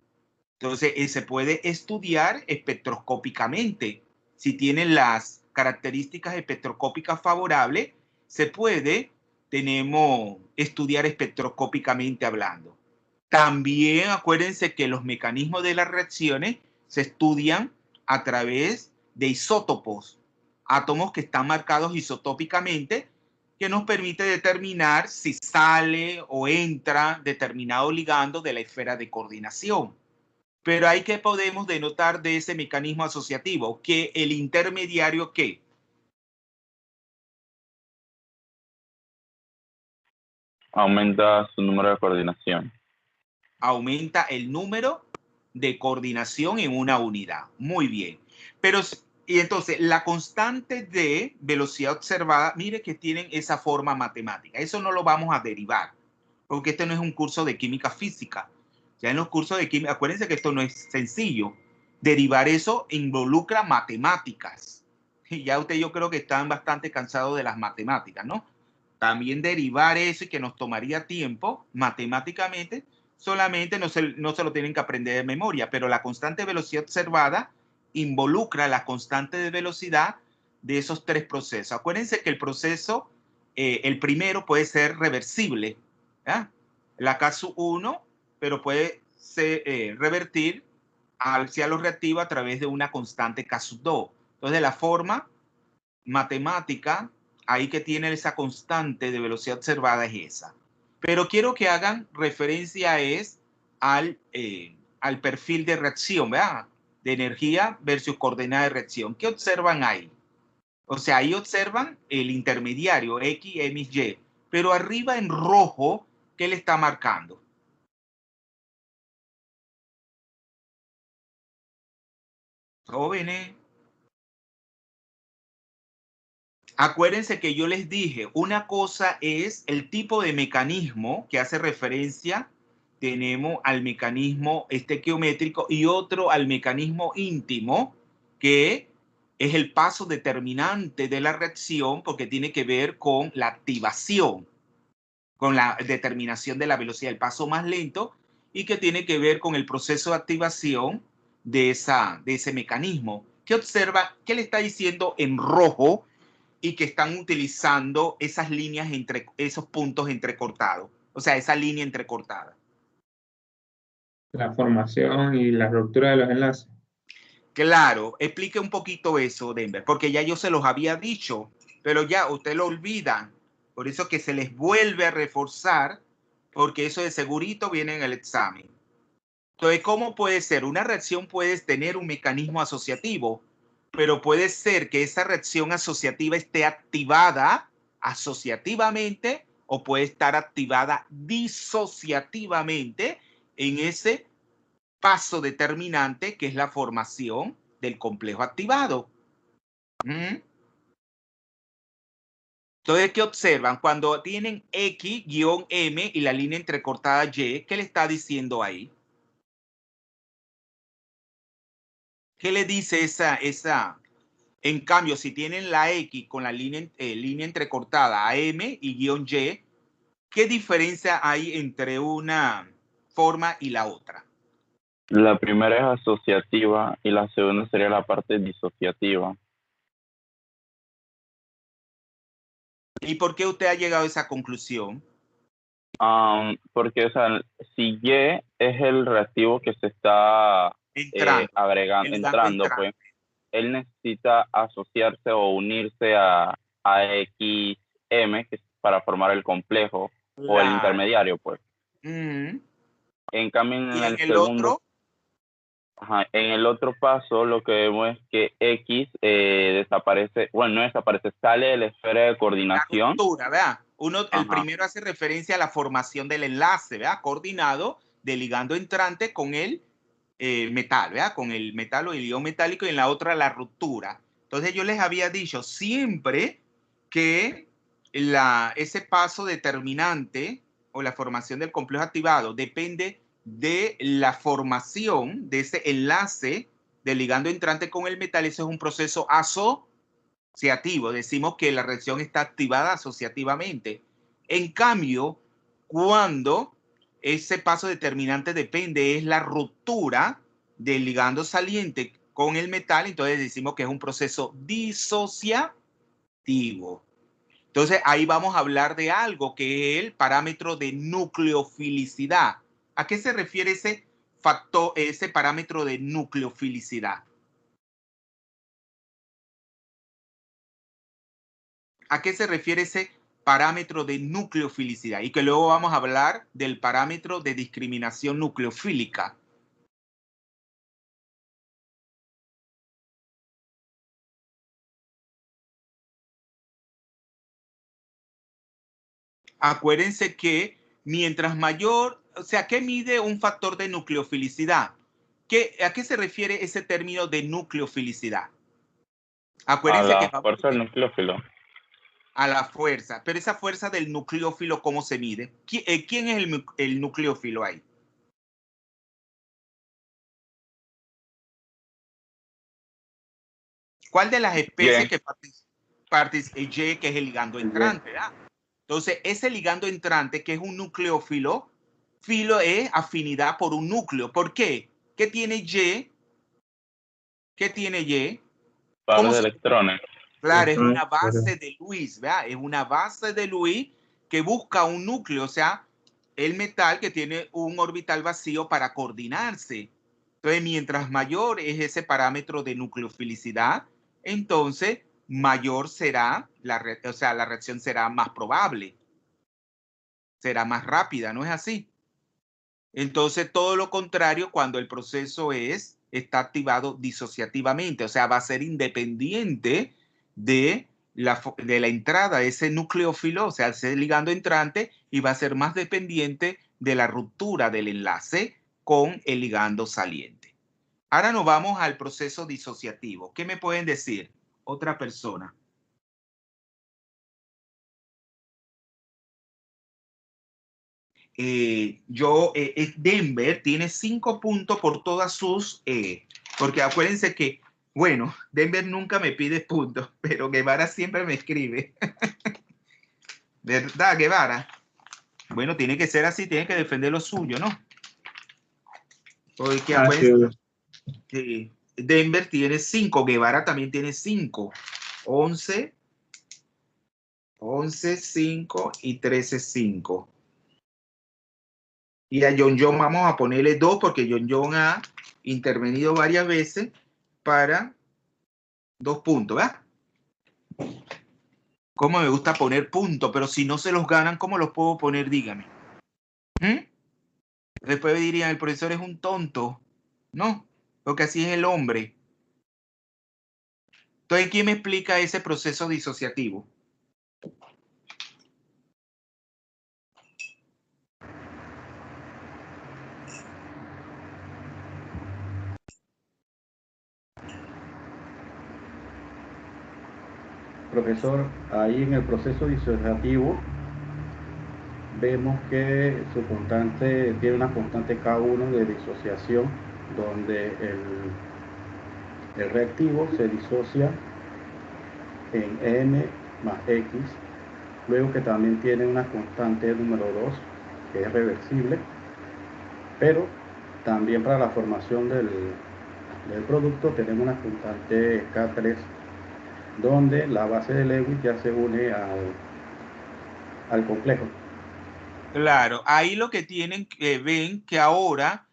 Speaker 1: Entonces, se puede estudiar espectroscópicamente. Si tienen las características espectroscópicas favorables, se puede, estudiar espectroscópicamente hablando. También acuérdense que los mecanismos de las reacciones se estudian a través de isótopos, átomos que están marcados isotópicamente que nos permite determinar si sale o entra determinado ligando de la esfera de coordinación. Pero hay que podemos denotar de ese mecanismo asociativo que el intermediario ¿qué?
Speaker 3: Aumenta su número de coordinación.
Speaker 1: Aumenta el número de coordinación en una unidad. Muy bien. Pero, y entonces, la constante de velocidad observada, mire que tienen esa forma matemática. Eso no lo vamos a derivar, porque este no es un curso de química física. Ya en los cursos de química, acuérdense que esto no es sencillo. Derivar eso involucra matemáticas. Y ya usted yo creo que están bastante cansados de las matemáticas, ¿no? También derivar eso y que nos tomaría tiempo matemáticamente, solamente no se lo tienen que aprender de memoria, pero la constante de velocidad observada involucra la constante de velocidad de esos tres procesos. Acuérdense que el proceso, el primero puede ser reversible, ¿ya? La caso 1, pero puede ser, revertir hacia lo reactivo a través de una constante caso 2. Entonces, la forma matemática ahí que tiene esa constante de velocidad observada es esa. Pero quiero que hagan referencia al perfil de reacción, ¿verdad? De energía versus coordenada de reacción. ¿Qué observan ahí? O sea, ahí observan el intermediario X, M, Y. Pero arriba en rojo, ¿qué le está marcando? Jóvenes. Acuérdense que yo les dije, una cosa es el tipo de mecanismo que hace referencia, tenemos al mecanismo estequiométrico y otro al mecanismo íntimo, que es el paso determinante de la reacción porque tiene que ver con la activación, con la determinación de la velocidad, el paso más lento y que tiene que ver con el proceso de activación de ese mecanismo. ¿Qué observa? ¿Qué le está diciendo en rojo? Y que están utilizando esas líneas entre esos puntos entrecortados, o sea, esa línea entrecortada.
Speaker 2: La formación y la ruptura de los enlaces.
Speaker 1: Claro, explique un poquito eso, Denver, porque ya yo se los había dicho, pero ya usted lo olvida. Por eso que se les vuelve a reforzar, porque eso de segurito viene en el examen. Entonces, ¿cómo puede ser? Una reacción puede tener un mecanismo asociativo, pero puede ser que esa reacción asociativa esté activada asociativamente o puede estar activada disociativamente en ese paso determinante que es la formación del complejo activado. Entonces, ¿qué observan? Cuando tienen X-M y la línea entrecortada Y, ¿qué le está diciendo ahí? ¿Qué le dice esa? En cambio, si tienen la X con la línea entrecortada AM y guión Y, ¿qué diferencia hay entre una forma y la otra?
Speaker 3: La primera es asociativa y la segunda sería la parte disociativa.
Speaker 1: ¿Y por qué usted ha llegado a esa conclusión?
Speaker 3: Porque, o sea, si Y es el reactivo que se está entrando, pues él necesita asociarse o unirse a XM para formar el complejo o el intermediario, pues. En cambio, en el segundo, en el otro paso, lo que vemos es que X desaparece, bueno, no desaparece, sale de la esfera de coordinación.
Speaker 1: La ruptura, ¿verdad? El primero hace referencia a la formación del enlace, ¿verdad? Coordinado del ligando entrante con el metal, ¿verdad? Con el metal o el ion metálico y en la otra la ruptura. Entonces yo les había dicho siempre que ese paso determinante o la formación del complejo activado depende de la formación de ese enlace del ligando entrante con el metal. Ese es un proceso asociativo. Decimos que la reacción está activada asociativamente. En cambio, cuando ese paso determinante depende es la ruptura del ligando saliente con el metal, entonces decimos que es un proceso disociativo. Entonces ahí vamos a hablar de algo que es el parámetro de nucleofilicidad. ¿A qué se refiere ese factor, ese parámetro de nucleofilicidad? ¿A qué se refiere ese parámetro de nucleofilicidad y que luego vamos a hablar del parámetro de discriminación nucleofílica. Acuérdense que mientras mayor, o sea, ¿qué mide un factor de nucleofilicidad? ¿A qué se refiere ese término de nucleofilicidad?
Speaker 3: A
Speaker 1: Acuérdense que
Speaker 3: la fuerza del nucleófilo.
Speaker 1: a la fuerza, pero esa fuerza del nucleófilo, ¿cómo se mide? ¿Quién es el nucleófilo ahí? ¿Cuál de las especies que participa? Y, que es el ligando entrante, ¿verdad? Entonces, ese ligando entrante, que es un nucleófilo, filo es afinidad por un núcleo. ¿Por qué? ¿Qué tiene Y? ¿Qué tiene Y?
Speaker 3: Pares de electrones.
Speaker 1: Claro, es una base de Lewis, ¿verdad? Es una base de Lewis que busca un núcleo, o sea, el metal que tiene un orbital vacío para coordinarse. Entonces, mientras mayor es ese parámetro de nucleofilicidad, entonces mayor será la reacción será más probable, será más rápida, ¿no es así? Entonces, todo lo contrario cuando el proceso está activado disociativamente, o sea, va a ser independiente de la entrada de ese nucleófilo, o sea, ese ligando entrante, y va a ser más dependiente de la ruptura del enlace con el ligando saliente. Ahora nos vamos al proceso disociativo. ¿Qué me pueden decir? Otra persona. Denver tiene 5 puntos por todas sus, porque acuérdense que, bueno, Denver nunca me pide puntos, pero Guevara siempre me escribe. ¿Verdad, Guevara? Bueno, tiene que ser así, tiene que defender lo suyo, ¿no? Porque acuérdense que Denver tiene 5, Guevara también tiene 5. 11, 5 y 13, 5. Y a John John vamos a ponerle 2 porque John John ha intervenido varias veces para 2 puntos, ¿verdad? Cómo me gusta poner puntos, pero si no se los ganan, ¿cómo los puedo poner? Dígame. Después dirían, el profesor es un tonto. No, porque así es el hombre. Entonces, ¿quién me explica ese proceso disociativo?
Speaker 4: Profesor, ahí en el proceso disociativo vemos que su constante tiene una constante K1 de disociación, donde el reactivo se disocia en N más X, luego que también tiene una constante número 2 que es reversible, pero también para la formación del producto tenemos una constante K3 donde la base de Lewis ya se une al complejo.
Speaker 1: Claro, ahí lo que tienen, ven que ahora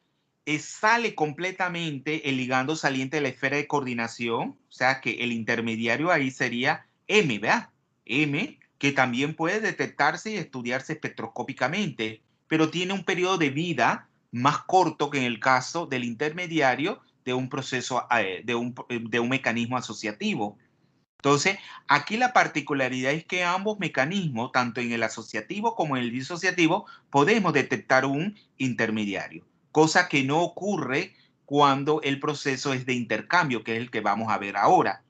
Speaker 1: sale completamente el ligando saliente de la esfera de coordinación, o sea que el intermediario ahí sería M, ¿verdad? M, que también puede detectarse y estudiarse espectroscópicamente, pero tiene un periodo de vida más corto que en el caso del intermediario de un proceso, de un mecanismo asociativo. Entonces, aquí la particularidad es que ambos mecanismos, tanto en el asociativo como en el disociativo, podemos detectar un intermediario, cosa que no ocurre cuando el proceso es de intercambio, que es el que vamos a ver ahora.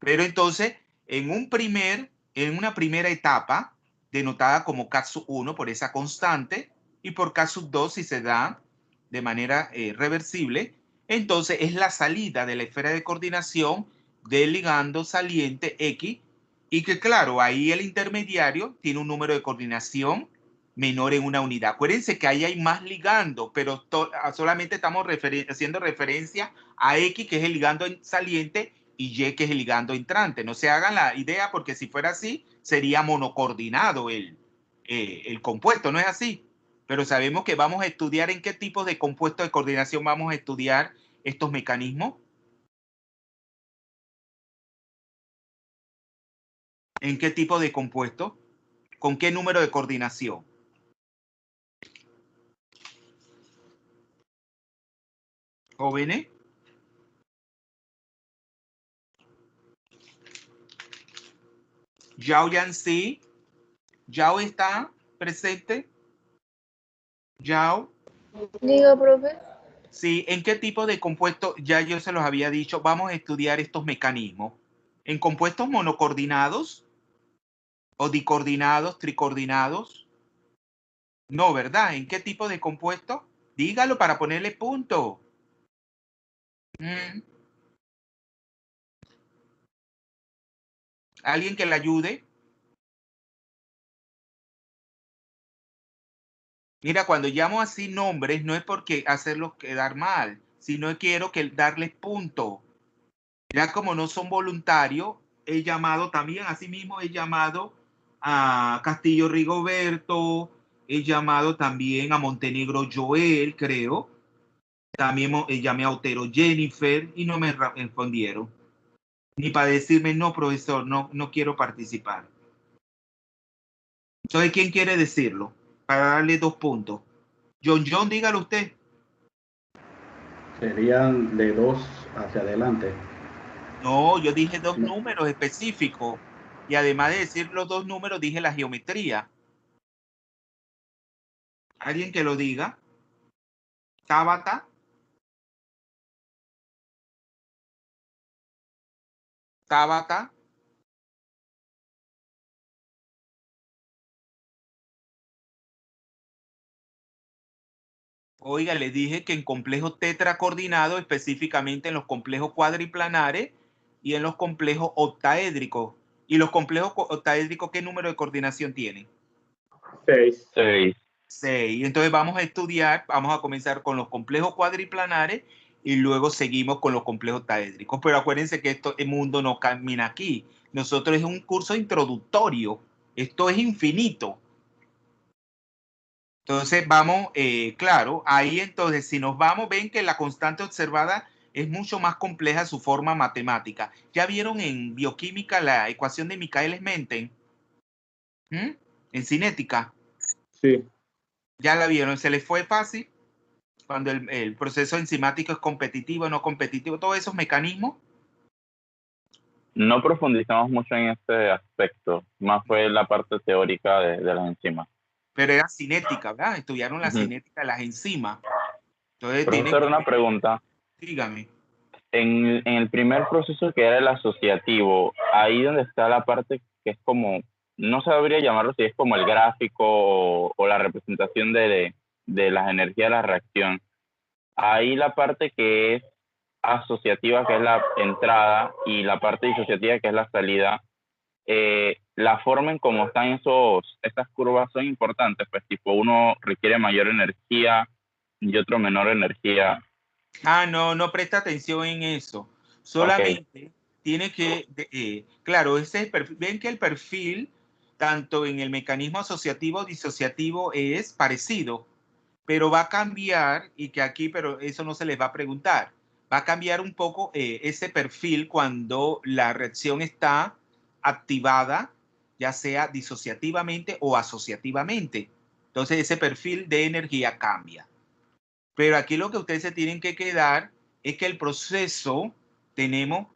Speaker 1: Pero entonces, en una primera etapa, denotada como caso 1 por esa constante, y por caso 2 si se da de manera reversible, entonces es la salida de la esfera de coordinación del ligando saliente X, y que claro, ahí el intermediario tiene un número de coordinación menor en una unidad. Acuérdense que ahí hay más ligando, pero solamente estamos haciendo referencia a X, que es el ligando saliente, y Y, que es el ligando entrante. No se hagan la idea, porque si fuera así, sería monocoordinado el compuesto, ¿no es así? Pero sabemos que vamos a estudiar en qué tipo de compuesto de coordinación vamos a estudiar estos mecanismos. ¿En qué tipo de compuesto? ¿Con qué número de coordinación? Jóvenes. Yao Yancy. Yao está presente. Yao.
Speaker 6: Diga, profe.
Speaker 1: Sí, ¿en qué tipo de compuesto? Ya yo se los había dicho, vamos a estudiar estos mecanismos. ¿En compuestos monocoordinados o dicoordinados, tricoordinados? No, ¿verdad? ¿En qué tipo de compuesto? Dígalo para ponerle punto. ¿Alguien que le ayude? Mira, cuando llamo así nombres, no es porque hacerlos quedar mal, sino quiero que darles punto. Ya como no son voluntarios, he llamado también, así mismo he llamado a Castillo Rigoberto, he llamado también a Montenegro Joel, creo. También llamé a Otero Jennifer y no me respondieron. Ni para decirme, no, profesor, no quiero participar. Entonces, ¿quién quiere decirlo? Para darle 2 puntos. John, dígalo usted.
Speaker 4: Serían de 2 hacia adelante.
Speaker 1: No, yo dije 2
Speaker 4: No.
Speaker 1: números específicos. Y además de decir los 2 números, dije la geometría. ¿Alguien que lo diga? Tabata. Tabata. Oiga, le dije que en complejos tetracoordinados, específicamente en los complejos cuadriplanares y en los complejos octaédricos. ¿Y los complejos octaédricos qué número de coordinación tienen?
Speaker 2: 6.
Speaker 3: 6.
Speaker 1: 6. Entonces vamos a estudiar, vamos a comenzar con los complejos cuadriplanares y luego seguimos con los complejos octaédricos. Pero acuérdense que el mundo no camina aquí. Nosotros es un curso introductorio. Esto es infinito. Entonces vamos, claro, ahí entonces si nos vamos, ven que la constante observada es mucho más compleja su forma matemática. ¿Ya vieron en bioquímica la ecuación de Michaelis-Menten? En cinética.
Speaker 2: Sí.
Speaker 1: ¿Ya la vieron? ¿Se les fue fácil? Cuando el proceso enzimático es competitivo o no competitivo, todos esos mecanismos.
Speaker 3: No profundizamos mucho en este aspecto, más fue la parte teórica de las enzimas.
Speaker 1: Pero era cinética, ¿verdad? Estudiaron la cinética de las enzimas. Entonces,
Speaker 3: Profesor, una pregunta.
Speaker 1: Dígame.
Speaker 3: En el primer proceso que era el asociativo, ahí donde está la parte que es como, no sabría llamarlo si es como el gráfico o la representación de las energías de la reacción. Ahí la parte que es asociativa, que es la entrada, y la parte disociativa, que es la salida, la forma en cómo están estas curvas son importantes, pues tipo uno requiere mayor energía y otro menor energía.
Speaker 1: No presta atención en eso. Solamente tiene que, claro, ese es ven que el perfil, tanto en el mecanismo asociativo o disociativo, es parecido, pero va a cambiar, y que aquí, pero eso no se les va a preguntar, va a cambiar un poco ese perfil cuando la reacción está activada, ya sea disociativamente o asociativamente. Entonces ese perfil de energía cambia. Pero aquí lo que ustedes se tienen que quedar es que el proceso, tenemos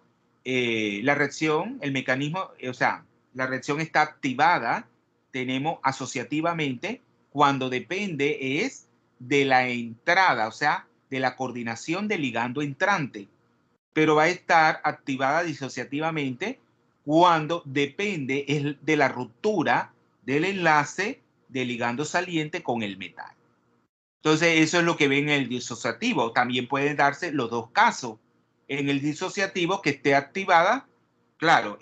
Speaker 1: la reacción, el mecanismo, o sea, la reacción está activada, tenemos asociativamente, cuando depende es de la entrada, o sea, de la coordinación del ligando entrante. Pero va a estar activada disociativamente cuando depende de la ruptura del enlace del ligando saliente con el metal. Entonces, eso es lo que ven en el disociativo. También pueden darse los dos casos. En el disociativo que esté activada, claro,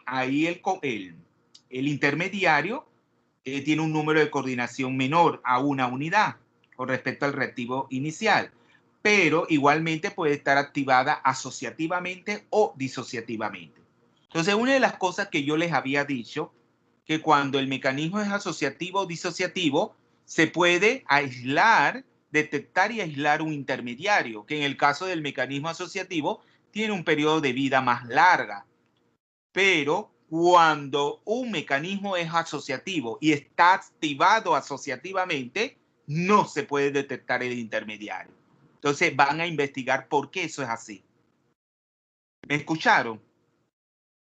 Speaker 1: ahí el intermediario tiene un número de coordinación menor a una unidad con respecto al reactivo inicial, pero igualmente puede estar activada asociativamente o disociativamente. Entonces, una de las cosas que yo les había dicho, que cuando el mecanismo es asociativo o disociativo, se puede aislar, detectar y aislar un intermediario, que en el caso del mecanismo asociativo tiene un periodo de vida más larga. Pero cuando un mecanismo es asociativo y está activado asociativamente, no se puede detectar el intermediario. Entonces van a investigar por qué eso es así. ¿Me escucharon?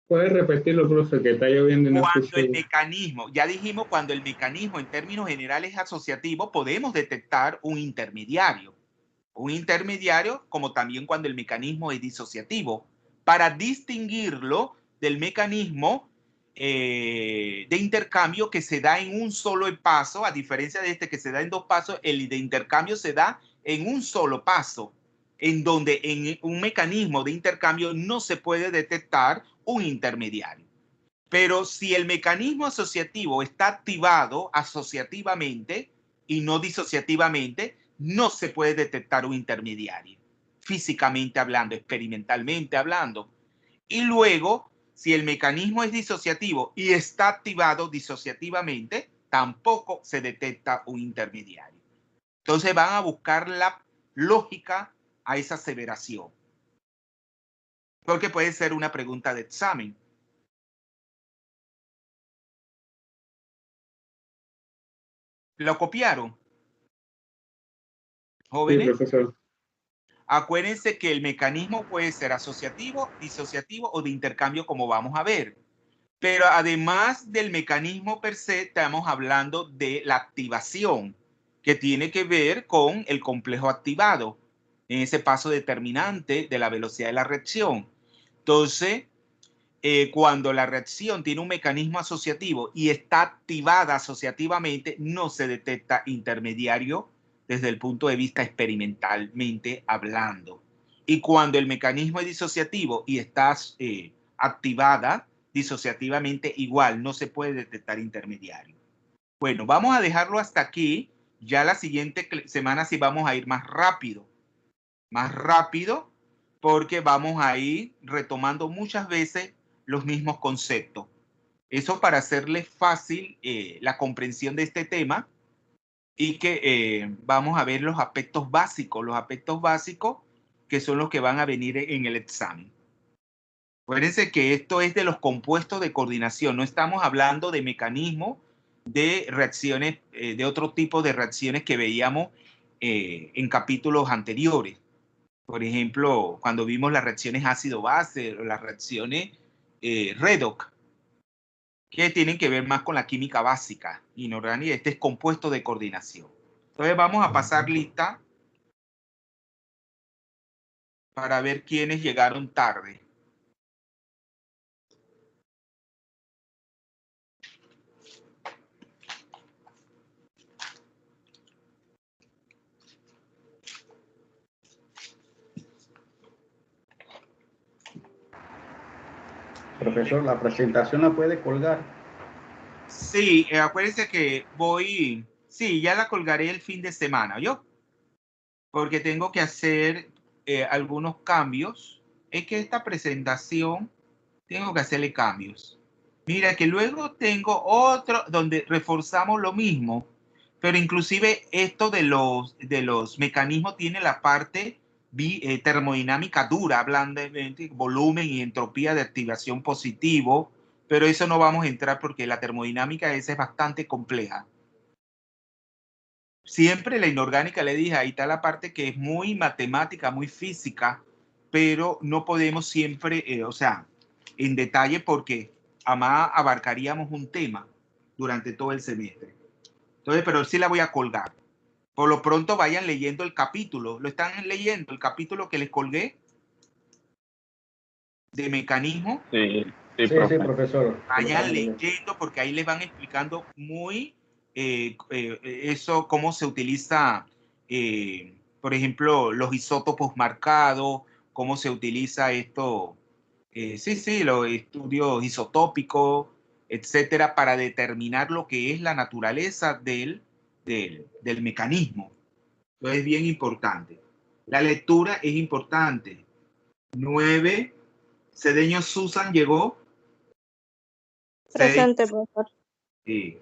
Speaker 2: ¿Puedes repetirlo, profe, que está lloviendo y no
Speaker 1: Cuando
Speaker 2: escucho
Speaker 1: el
Speaker 2: bien?
Speaker 1: mecanismo, ya dijimos, cuando el mecanismo en términos generales es asociativo, podemos detectar un intermediario. Un intermediario, como también cuando el mecanismo es disociativo, para distinguirlo del mecanismo de intercambio que se da en un solo paso, a diferencia de este que se da en 2 pasos, el de intercambio se da en un solo paso, en donde en un mecanismo de intercambio no se puede detectar un intermediario. Pero si el mecanismo asociativo está activado asociativamente y no disociativamente, no se puede detectar un intermediario, físicamente hablando, experimentalmente hablando. Y luego, si el mecanismo es disociativo y está activado disociativamente, tampoco se detecta un intermediario. Entonces van a buscar la lógica a esa aseveración, porque puede ser una pregunta de examen. ¿Lo copiaron,
Speaker 2: Sí,
Speaker 1: jóvenes?
Speaker 2: profesor.
Speaker 1: Acuérdense que el mecanismo puede ser asociativo, disociativo o de intercambio, como vamos a ver. Pero además del mecanismo per se, estamos hablando de la activación, que tiene que ver con el complejo activado, en ese paso determinante de la velocidad de la reacción. Entonces, cuando la reacción tiene un mecanismo asociativo y está activada asociativamente, no se detecta intermediario desde el punto de vista experimentalmente hablando. Y cuando el mecanismo es disociativo y está activada disociativamente, igual no se puede detectar intermediario. Bueno, vamos a dejarlo hasta aquí. Ya la siguiente semana sí vamos a ir más rápido, porque vamos a ir retomando muchas veces los mismos conceptos. Eso para hacerle fácil la comprensión de este tema y que vamos a ver los aspectos básicos que son los que van a venir en el examen. Acuérdense que esto es de los compuestos de coordinación, no estamos hablando de mecanismos de reacciones, de otro tipo de reacciones que veíamos en capítulos anteriores. Por ejemplo, cuando vimos las reacciones ácido-base, las reacciones redox, que tienen que ver más con la química básica inorgánica. Este es compuesto de coordinación. Entonces vamos a pasar lista para ver quiénes llegaron tarde.
Speaker 4: Profesor, la presentación la puede colgar.
Speaker 1: Sí, acuérdense que sí, ya la colgaré el fin de semana, ¿yo? Porque tengo que hacer algunos cambios. Es que esta presentación tengo que hacerle cambios. Mira que luego tengo otro donde reforzamos lo mismo, pero inclusive esto de los mecanismos tiene la parte termodinámica dura, blandamente, volumen y entropía de activación positivo, pero eso no vamos a entrar porque la termodinámica esa es bastante compleja. Siempre la inorgánica, le dije, ahí está la parte que es muy matemática, muy física, pero no podemos siempre, o sea, en detalle porque además abarcaríamos un tema durante todo el semestre. Entonces, pero sí la voy a colgar. Por lo pronto vayan leyendo el capítulo. ¿Lo están leyendo? El capítulo que les colgué de mecanismo.
Speaker 3: Sí,
Speaker 4: Sí,
Speaker 3: profe.
Speaker 4: profesor.
Speaker 1: Vayan leyendo porque ahí les van explicando muy eso, cómo se utiliza, por ejemplo, los isótopos marcados, cómo se utiliza esto, los estudios isotópicos, etcétera, para determinar lo que es la naturaleza del mecanismo. Entonces es bien importante. La lectura es importante. 9, Cedeño Susan llegó.
Speaker 6: Presente, profesor.
Speaker 1: Sí.